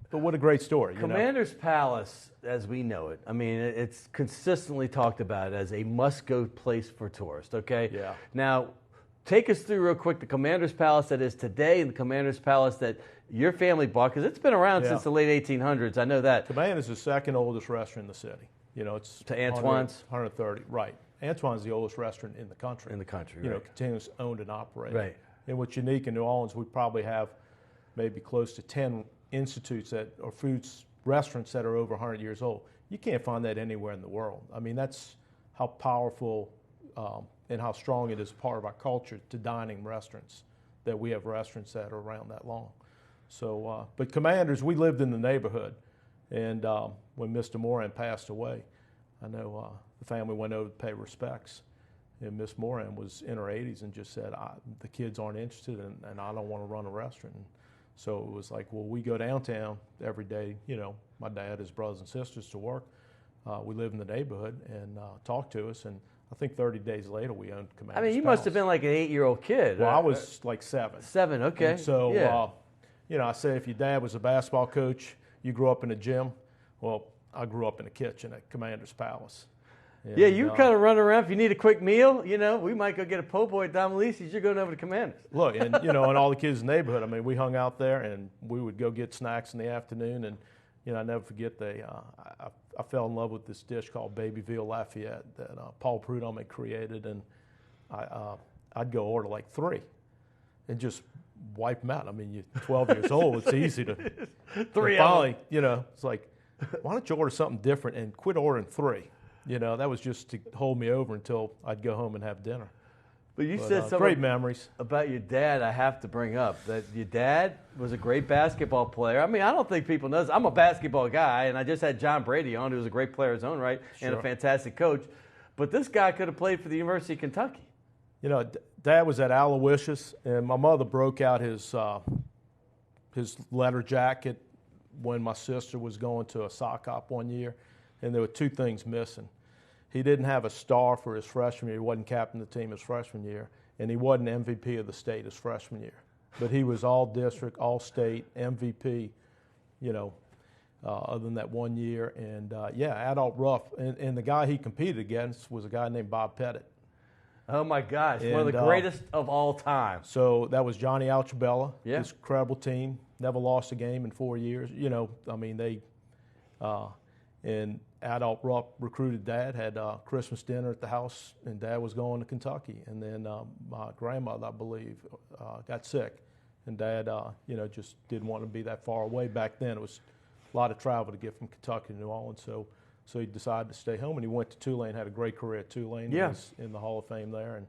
But what a great story. Commander's Palace, as we know it, I mean, it's consistently talked about as a must-go place for tourists, okay? Yeah. Now, take us through real quick the Commander's Palace that is today and the Commander's Palace that your family bought, because it's been around since the late 1800s. I know that. Commander's the second oldest restaurant in the city. It's to Antoine's? 130, right. Antoine's the oldest restaurant in the country. In the country, right. Continuous owned and operated. Right. And what's unique in New Orleans, we probably have maybe close to 10 institutes or restaurants that are over 100 years old. You can't find that anywhere in the world. I mean, that's how powerful and how strong it is part of our culture to dining restaurants, that we have restaurants that are around that long. So, but Commanders, we lived in the neighborhood, and when Mr. Moran passed away, I know the family went over to pay respects, and Miss Moran was in her 80s and just said, the kids aren't interested, and I don't want to run a restaurant. And so it was like, well, we go downtown every day, you know, my dad, his brothers and sisters to work. We live in the neighborhood, and talk to us, and I think 30 days later we owned Commanders. I mean, you Palace. must have been like an 8-year-old kid. Well, I was like 7. 7, okay. And so, yeah. You know, I say if your dad was a basketball coach, you grew up in a gym. Well, I grew up in a kitchen at Commanders Palace. And, yeah, you kind of run around. If you need a quick meal, you know, we might go get a po' boy at Don Melisse's. You're going over to Commanders. Look, and, you know, and all the kids in the neighborhood, I mean, we hung out there, and we would go get snacks in the afternoon. And, you know, I never forget, I fell in love with this dish called Baby Veal Lafayette that Paul Prudhomme had created. And I'd go order like 3 and just wipe them out. I mean, you're 12 years old. It's easy to. 3 finally, you know, it's like, why don't you order something different and quit ordering 3? You know, that was just to hold me over until I'd go home and have dinner. But you said something great memories about your dad. I have to bring up that your dad was a great basketball player. I mean, I don't think people know this. I'm a basketball guy, and I just had John Brady on, who was a great player in his own right and a fantastic coach. But this guy could have played for the University of Kentucky. You know, Dad was at Aloysius, and my mother broke out his leather jacket when my sister was going to a sock hop one year, and there were 2 things missing. He didn't have a star for his freshman year. He wasn't captain of the team his freshman year, and he wasn't MVP of the state his freshman year. But he was all district, all state, MVP, you know, other than that one year. And, adult rough. And the guy he competed against was a guy named Bob Pettit. Oh, my gosh. One of the greatest of all time. So that was Johnny Alchabella. Yeah. This incredible team. Never lost a game in 4 years. You know, I mean, they and Adult Rupp recruited Dad, had Christmas dinner at the house, and Dad was going to Kentucky. And then my grandmother, I believe, got sick. And Dad, you know, just didn't want to be that far away. Back then, it was a lot of travel to get from Kentucky to New Orleans. So he decided to stay home, and he went to Tulane, had a great career at Tulane. Yeah. He was in the Hall of Fame there. And,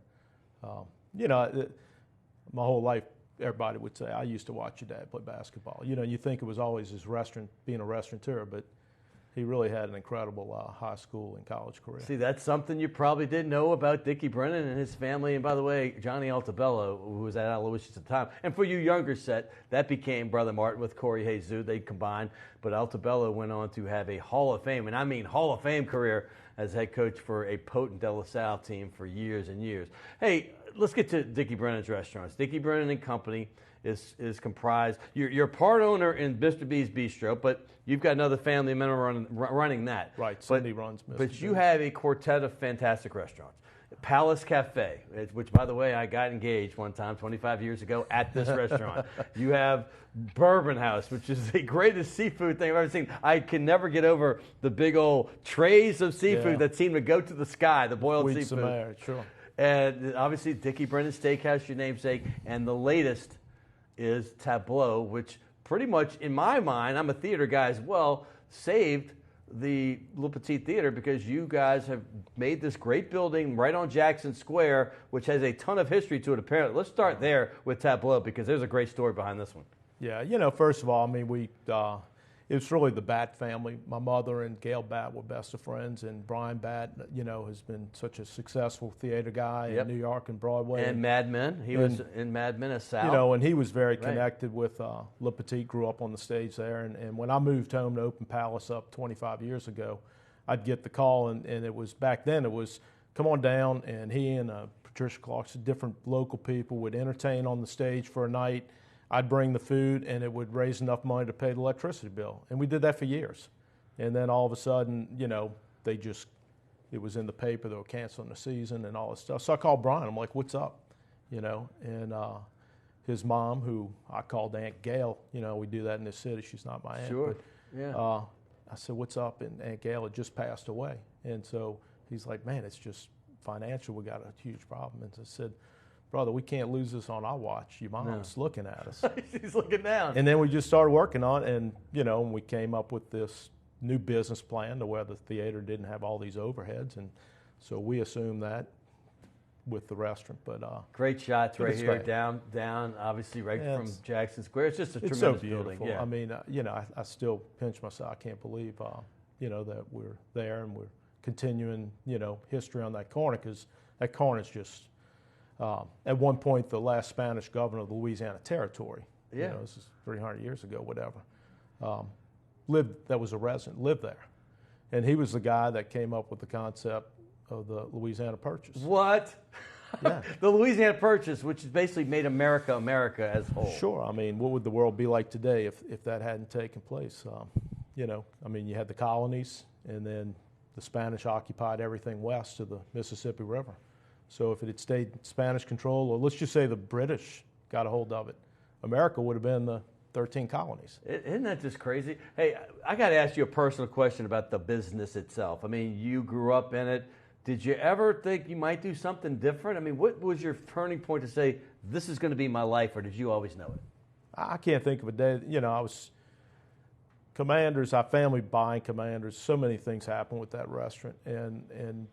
you know, my whole life, everybody would say, I used to watch your dad play basketball. You know, you think it was always his being a restaurateur, but he really had an incredible high school and college career. See, that's something you probably didn't know about Dickie Brennan and his family. And by the way, Johnny Altabello, who was at Aloysius at the time. And for you younger set, that became Brother Martin with Corey Jesus. They combined. But Altabello went on to have a Hall of Fame, and I mean Hall of Fame career as head coach for a potent De La Salle team for years and years. Hey, let's get to Dickie Brennan's restaurants. Dickie Brennan and Company is comprised. You're part owner in Mr. B's Bistro, but you've got another family member running that. Right, Cindy runs Mr. But B's. you have a quartet of fantastic restaurants. Palace Cafe, which, by the way, I got engaged one time 25 years ago at this restaurant. You have Bourbon House, which is the greatest seafood thing I've ever seen. I can never get over the big old trays of seafood that seem to go to the sky, the boiled seafood. Samara, sure. And obviously, Dickie Brennan Steakhouse, your namesake. And the latest is Tableau, which pretty much, in my mind, I'm a theater guy as well, saved the Le Petit Theater because you guys have made this great building right on Jackson Square, which has a ton of history to it, apparently. Let's start there with Tableau because there's a great story behind this one. Yeah, you know, first of all, I mean, it's really the Batt family. My mother and Gail Batt were best of friends, and Brian Batt, you know, has been such a successful theater guy in New York and Broadway. And Mad Men. He was in Mad Men as Sal. You know, and he was very connected with Le Petit, grew up on the stage there. And when I moved home to open Palace up 25 years ago, I'd get the call, and it was, back then, it was, come on down, and he and Patricia Clarkson, different local people, would entertain on the stage for a night. I'd bring the food, and it would raise enough money to pay the electricity bill. And we did that for years. And then all of a sudden, you know, it was in the paper, they were canceling the season and all this stuff. So I called Brian. I'm like, what's up? You know, and his mom, who I called Aunt Gail, you know, we do that in this city. She's not my aunt. Sure, but, I said, what's up? And Aunt Gail had just passed away. And so he's like, man, it's just financial. We got a huge problem. And I said, brother, we can't lose this on our watch. Your mom's looking at us. She's looking down. And then we just started working on it, and, you know, we came up with this new business plan to where the theater didn't have all these overheads. And so we assumed that, with the restaurant. But great shots right here, great. down, obviously right from Jackson Square. It's just a it's tremendous so beautiful. building. Yeah. I mean, I still pinch myself. I can't believe, that we're there and we're continuing, history on that corner, because that corner is just, at one point, the last Spanish governor of the Louisiana Territory. Yeah. This is 300 years ago, whatever. That was a resident, lived there. And he was the guy that came up with the concept of the Louisiana Purchase. What? Yeah. The Louisiana Purchase, which has basically made America as a whole. Sure. I mean, what would the world be like today if that hadn't taken place? You had the colonies, and then the Spanish occupied everything west of the Mississippi River. So if it had stayed Spanish control, or let's just say the British got a hold of it, America would have been the 13 colonies. Isn't that just crazy? Hey, I got to ask you a personal question about the business itself. I mean, you grew up in it. Did you ever think you might do something different? I mean, what was your turning point to say, this is going to be my life, or did you always know it? I can't think of a day. I was Commanders, our family buying Commanders. So many things happened with that restaurant. And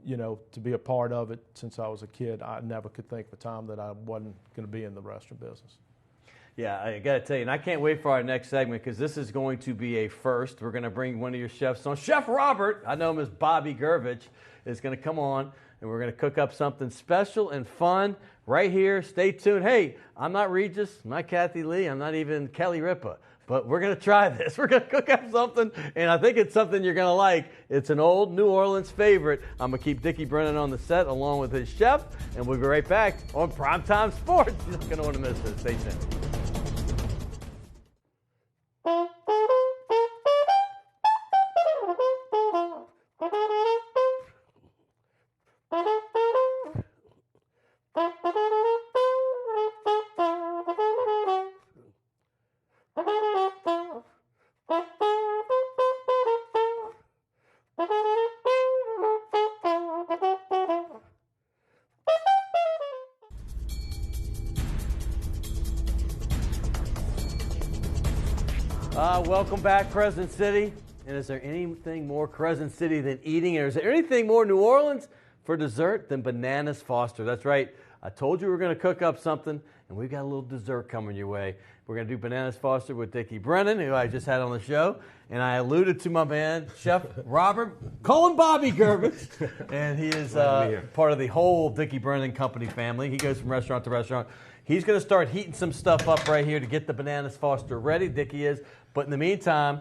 to be a part of it since I was a kid, I never could think of a time that I wasn't going to be in the restaurant business. Yeah, I got to tell you, and I can't wait for our next segment, because this is going to be a first. We're going to bring one of your chefs on. Chef Robert, I know him as Bobby Gervich, is going to come on, and we're going to cook up something special and fun right here. Stay tuned. Hey, I'm not Regis, I'm not Kathy Lee, I'm not even Kelly Ripa, but we're going to try this. We're going to cook up something, and I think it's something you're going to like. It's an old New Orleans favorite. I'm going to keep Dickie Brennan on the set along with his chef, and we'll be right back on Primetime Sports. You're not going to want to miss this. Stay tuned. Welcome back, Crescent City. And is there anything more Crescent City than eating? Or is there anything more New Orleans for dessert than Bananas Foster? That's right. I told you we were going to cook up something, and we've got a little dessert coming your way. We're going to do Bananas Foster with Dickie Brennan, who I just had on the show. And I alluded to my man, Chef Robert, call him Bobby Gervich. And he is part of the whole Dickie Brennan company family. He goes from restaurant to restaurant. He's going to start heating some stuff up right here to get the Bananas Foster ready. Dickie is. But in the meantime,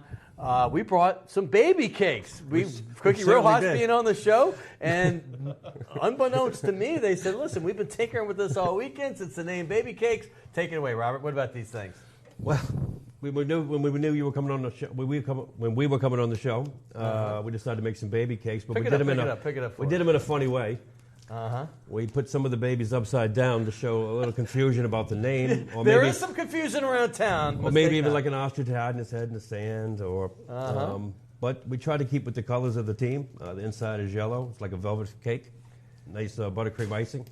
we brought some baby cakes. Cookie Rojas being on the show, and unbeknownst to me, they said, listen, we've been tinkering with this all weekend since the name Baby Cakes. Take it away, Robert. What about these things? Well, when we knew you were coming on the show, when we were coming on the show, we decided to make some baby cakes, but we did them in a funny way. We put some of the babies upside down to show a little confusion about the name. Or there is some confusion around town. Or maybe even like an ostrich hiding his head in the sand. But we try to keep with the colors of the team. The inside is yellow. It's like a velvet cake. Nice buttercream icing.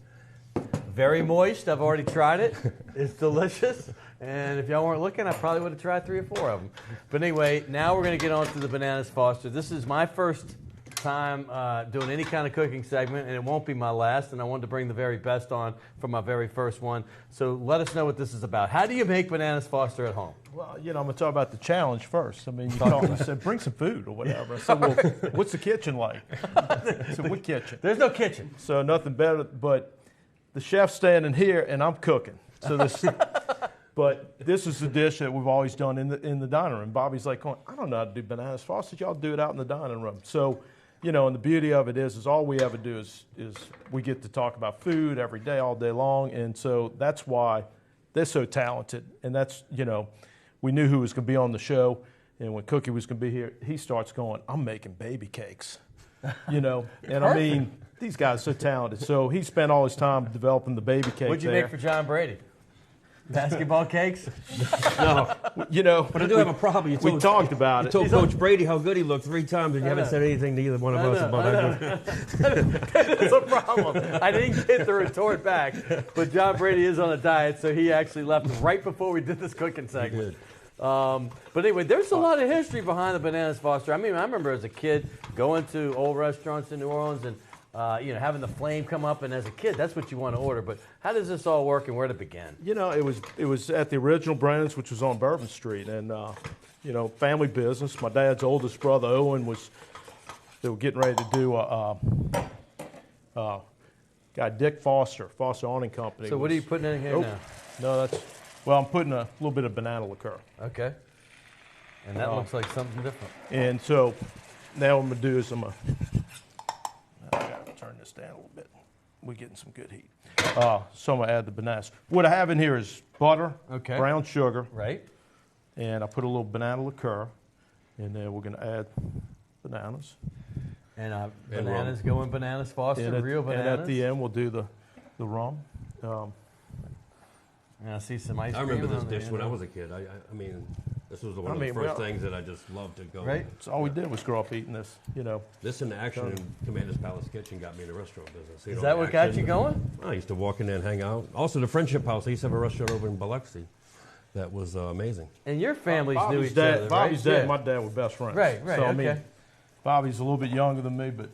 Very moist. I've already tried it. It's delicious. And if y'all weren't looking, I probably would have tried 3 or 4 of them. But anyway, now we're going to get on to the Bananas Foster. This is my first time doing any kind of cooking segment, and it won't be my last, and I wanted to bring the very best on for my very first one. So let us know what this is about. How do you make Bananas Foster at home? Well, I'm going to talk about the challenge first. I mean, you said bring some food or whatever. I said, well, what's the kitchen like? I said, what kitchen? There's no kitchen. So nothing better, but the chef's standing here, and I'm cooking. So this, but this is the dish that we've always done in the dining room. Bobby's like, I don't know how to do Bananas Foster. Y'all do it out in the dining room. So, and the beauty of it is all we ever do is we get to talk about food every day, all day long. And so that's why they're so talented. And that's, we knew who was going to be on the show. And when Cookie was going to be here, he starts going, I'm making baby cakes, And I mean, these guys are so talented. So he spent all his time developing the baby cake. What'd you make for John Brady? Basketball cakes? No. But I do have a problem. We talked about it. You told Coach Brady how good he looked 3 times, and you haven't said anything to either one of us about that. That's a problem. I didn't get the retort back. But John Brady is on a diet, so he actually left right before we did this cooking segment. But anyway, there's a lot of history behind the Bananas Foster. I mean, I remember as a kid going to old restaurants in New Orleans, and having the flame come up, and as a kid, that's what you want to order. But how does this all work, and where did it begin? It was at the original Brennan's, which was on Bourbon Street, and family business. My dad's oldest brother Owen they were getting ready to do guy Dick Foster Awning Company. So what are you putting in here now? No, I'm putting a little bit of banana liqueur. Okay. And that looks like something different. And so now what I'm going to do is I got to turn this down a little bit. We're getting some good heat. So I'm going to add the bananas. What I have in here is butter, brown sugar. Right. And I put a little banana liqueur. And then we're going to add bananas. And bananas go in Bananas Foster, real bananas. And at the end, we'll do the rum. And I see some ice cream. I remember this dish when I was a kid. I mean, this was one of the first things that I just loved to go. Right. So all we did was grow up eating this, This in action in Commander's Palace Kitchen got me in the restaurant business. Is that what got you going? I used to walk in there and hang out. Also, the Friendship House. I used to have a restaurant over in Biloxi. That was amazing. And your families knew each other, right? Bobby's dad and my dad were best friends. Right, So, I mean, Bobby's a little bit younger than me, but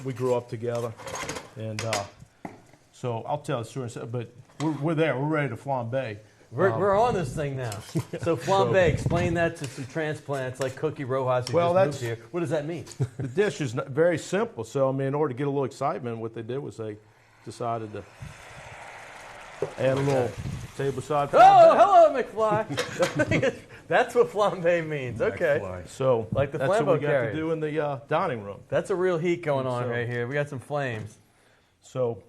we grew up together. And so I'll tell the story. But we're there. We're ready to flambe. We're on this thing now. So flambe, explain that to some transplants like Cookie Rojas who just moved here. What does that mean? The dish is very simple. So, I mean, in order to get a little excitement, what they did was they decided to add a little tableside flambe. Oh, hello, McFly. That's what flambe means. Okay. So like the that's what we got carrier. to do in the dining room. That's a real heat going on right here. We got some flames. So,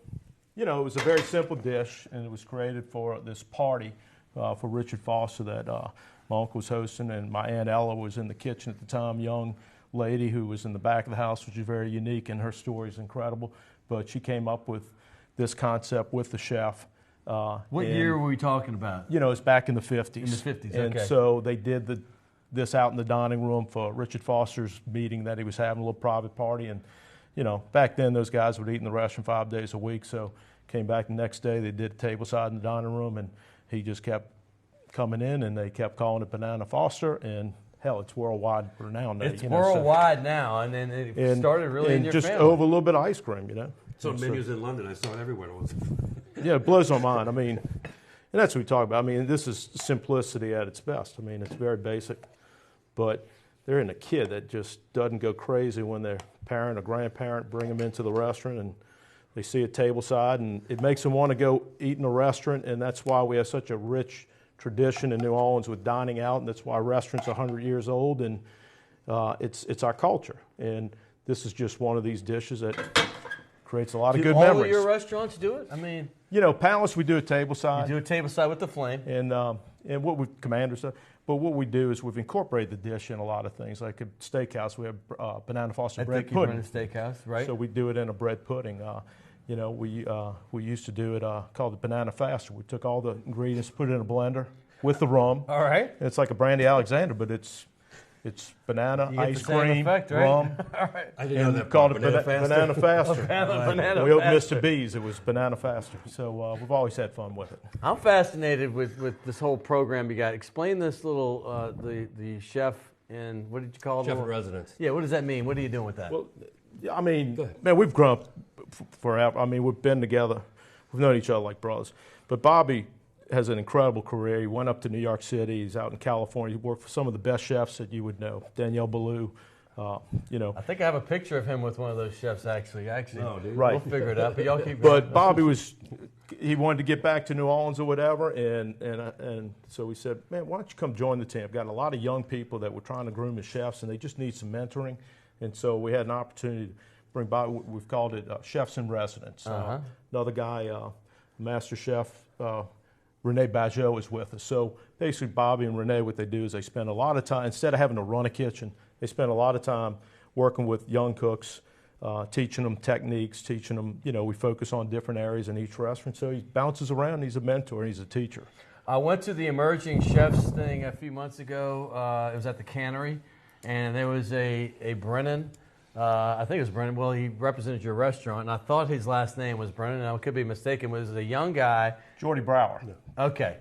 it was a very simple dish, and it was created for this party for Richard Foster that my uncle was hosting, and my Aunt Ella was in the kitchen at the time, young lady who was in the back of the house, which is very unique, and her story is incredible. But she came up with this concept with the chef. What year were we talking about? It's back in the 50s. In the 50s, and okay. so they did this out in the dining room for Richard Foster's meeting that he was having, a little private party. And, back then those guys would eat in the restaurant 5 days a week. So came back the next day, they did a tableside in the dining room, and he just kept coming in, and they kept calling it Banana Foster. And, hell, it's worldwide renowned now. It's worldwide now, and then it started really in your just family. over a little bit of ice cream, So menus in London, I saw it everywhere. Yeah, it blows my mind. I mean, and that's what we talk about. I mean, this is simplicity at its best. I mean, it's very basic, but they're in a kid that just doesn't go crazy when their parent or grandparent bring them into the restaurant and they see a tableside, and it makes them want to go eat in a restaurant, and that's why we have such a rich tradition in New Orleans with dining out, and that's why restaurants are 100 years old, and it's our culture. And this is just one of these dishes that creates a lot of good memories. Do all your restaurants do it? I mean, Palace, we do a tableside. You do a tableside with the flame. And what we Commander's stuff. But what we do is we've incorporated the dish in a lot of things. Like a steakhouse, we have Banana Foster bread pudding. At the Steakhouse, right? So we do it in a bread pudding. We used to do it called the Banana Faster. We took all the ingredients, put it in a blender with the rum. All right. And it's like a Brandy Alexander, but it's banana, ice cream, effect, right? rum. All right. I didn't know that. Called it Banana Faster. Banana We opened Faster. Mr. B's. It was Banana Faster. So we've always had fun with it. I'm fascinated with this whole program you got. Explain this little the chef in, what did you call it? Chef in residence. Yeah. What does that mean? What are you doing with that? Well, I mean, man, we've grown up forever. I mean, we've been together. We've known each other like brothers. But Bobby has an incredible career. He went up to New York City. He's out in California. He worked for some of the best chefs that you would know. Danielle Ballou, I think I have a picture of him with one of those chefs, actually. Oh, dude. Right. We'll figure it out, but y'all keep going. But Bobby he wanted to get back to New Orleans or whatever, and so we said, man, why don't you come join the team? I've got a lot of young people that we're trying to groom as chefs, and they just need some mentoring. And so we had an opportunity to bring Bobby. We've called it Chefs in Residence. Another guy, master chef, Rene Bajeau, is with us. So basically, Bobby and Rene, what they do is they spend a lot of time, instead of having to run a kitchen, they spend a lot of time working with young cooks, teaching them techniques, teaching them, we focus on different areas in each restaurant. So he bounces around, and he's a mentor, and he's a teacher. I went to the Emerging Chefs thing a few months ago. It was at the Cannery, and there was a Brennan. I think it was Brennan. Well, he represented your restaurant, and I thought his last name was Brennan, and I could be mistaken. It was a young guy. Jordy Brower. Okay.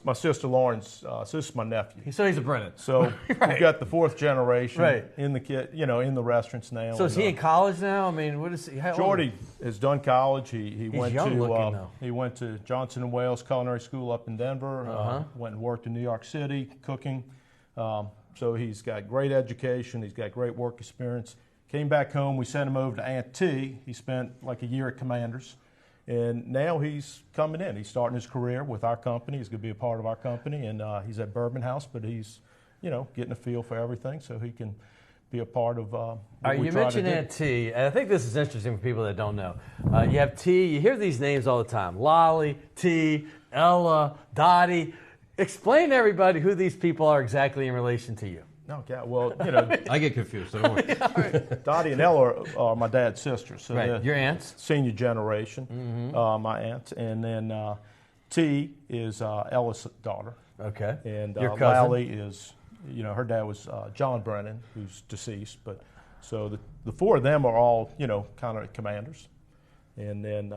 My sister Lauren's, so this is my nephew. So he's a Brennan. So right. We've got the fourth generation right. in the in the restaurants now. So is he in college now? I mean, what is he? Jordy has done college. He went to he went to Johnson & Wales Culinary School up in Denver. Went and worked in New York City cooking. So he's got great education. He's got great work experience. Came back home. We sent him over to Aunt T. He spent like a year at Commanders. And now he's coming in. He's starting his career with our company. He's going to be a part of our company. And he's at Bourbon House, but he's, getting a feel for everything so he can be a part of what we you try mentioned to do. Aunt T, and I think this is interesting for people that don't know. You have T. You hear these names all the time. Lolly, T, Ella, Dottie. Explain to everybody who these people are exactly in relation to you. Okay, well, I get confused. So don't worry. Right. Dottie and Ella are my dad's sisters. So right. Your aunts? Senior generation, my aunts. And then T is Ella's daughter. Okay. And your cousin? Lally is, her dad was John Brennan, who's deceased. But so the four of them are all, kind of Commanders. And then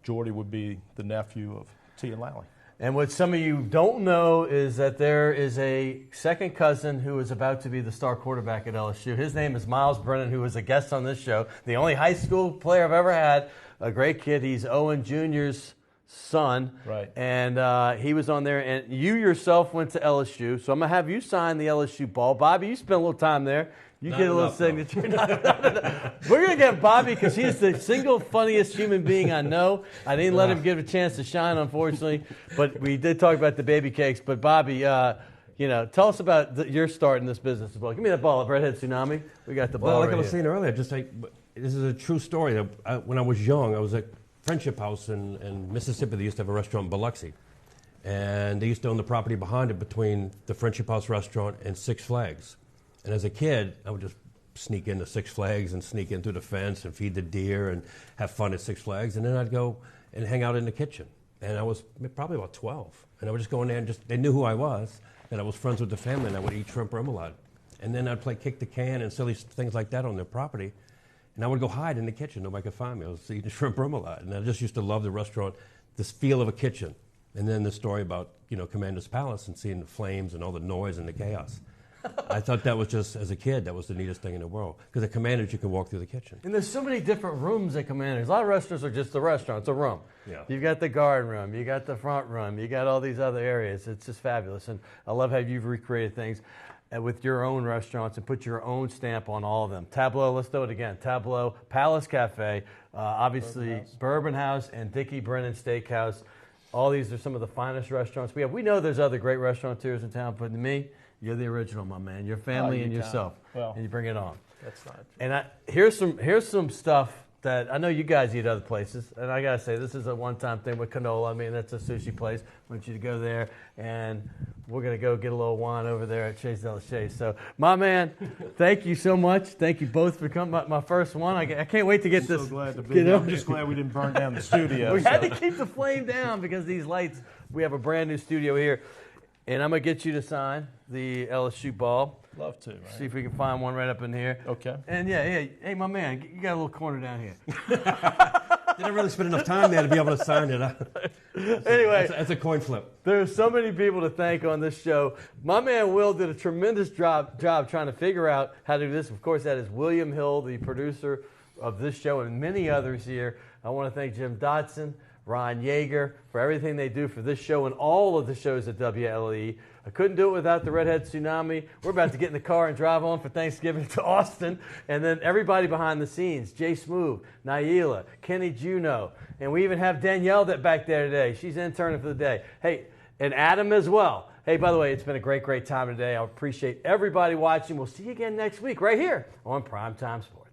Jordy would be the nephew of T and Lally. And what some of you don't know is that there is a second cousin who is about to be the star quarterback at LSU. His name is Miles Brennan, who was a guest on this show. The only high school player I've ever had. A great kid. He's Owen Jr.'s son. Right. And he was on there. And you yourself went to LSU. So I'm going to have you sign the LSU ball. Bobby, you spent a little time there. You Not get a little enough, signature. No. We're going to get Bobby because he's the single funniest human being I know. I didn't let him get a chance to shine, unfortunately. But we did talk about the baby cakes. But Bobby, tell us about your start in this business as well. Give me that ball, Redhead Tsunami. We got the ball. Well, like right I was here. saying earlier, this is a true story. When I was young, I was at Friendship House in Mississippi. They used to have a restaurant in Biloxi. And they used to own the property behind it between the Friendship House restaurant and Six Flags. And as a kid, I would just sneak into Six Flags and sneak in through the fence and feed the deer and have fun at Six Flags. And then I'd go and hang out in the kitchen. And I was probably about 12. And I would just go in there and they knew who I was. And I was friends with the family and I would eat shrimp remoulade. And then I'd play kick the can and silly things like that on their property. And I would go hide in the kitchen. Nobody could find me. I was eating shrimp remoulade. And I just used to love the restaurant, this feel of a kitchen. And then the story about, Commander's Palace and seeing the flames and all the noise and the chaos. I thought that was just, as a kid, that was the neatest thing in the world. Because at Commanders, you can walk through the kitchen. And there's so many different rooms at Commanders. A lot of restaurants are just a restaurant. It's a room. Yeah. You've got the garden room. You got the front room. You got all these other areas. It's just fabulous. And I love how you've recreated things with your own restaurants and put your own stamp on all of them. Tableau, let's do it again. Tableau, Palace Cafe, obviously Bourbon House and Dickie Brennan Steakhouse. All these are some of the finest restaurants we have. We know there's other great restaurateurs in town, but to me, you're the original, my man. Your family and yourself, and you bring it on. That's not true. And here's some stuff that I know you guys eat other places, and I gotta say this is a one-time thing with Canola. I mean, that's a sushi place. I want you to go there, and we're gonna go get a little wine over there at Chez de la Chase. So, my man, thank you so much. Thank you both for coming. My first one. I can't wait to get this. So glad to be here. I'm just glad we didn't burn down the studio. We had to keep the flame down because these lights. We have a brand new studio here. And I'm going to get you to sign the LSU ball. Love to, right? See if we can find one right up in here. Okay. And hey, my man, you got a little corner down here. Didn't really spend enough time there to be able to sign it. Anyway. That's a coin flip. There's so many people to thank on this show. My man Will did a tremendous job trying to figure out how to do this. Of course, that is William Hill, the producer of this show and many others here. I want to thank Jim Dotson, Ron Yeager, for everything they do for this show and all of the shows at WLAE. I couldn't do it without the Redhead Tsunami. We're about to get in the car and drive on for Thanksgiving to Austin. And then everybody behind the scenes, Jay Smoove, Naila, Kenny Juno, and we even have Danielle back there today. She's interning for the day. Hey, and Adam as well. Hey, by the way, it's been a great time today. I appreciate everybody watching. We'll see you again next week right here on Primetime Sports.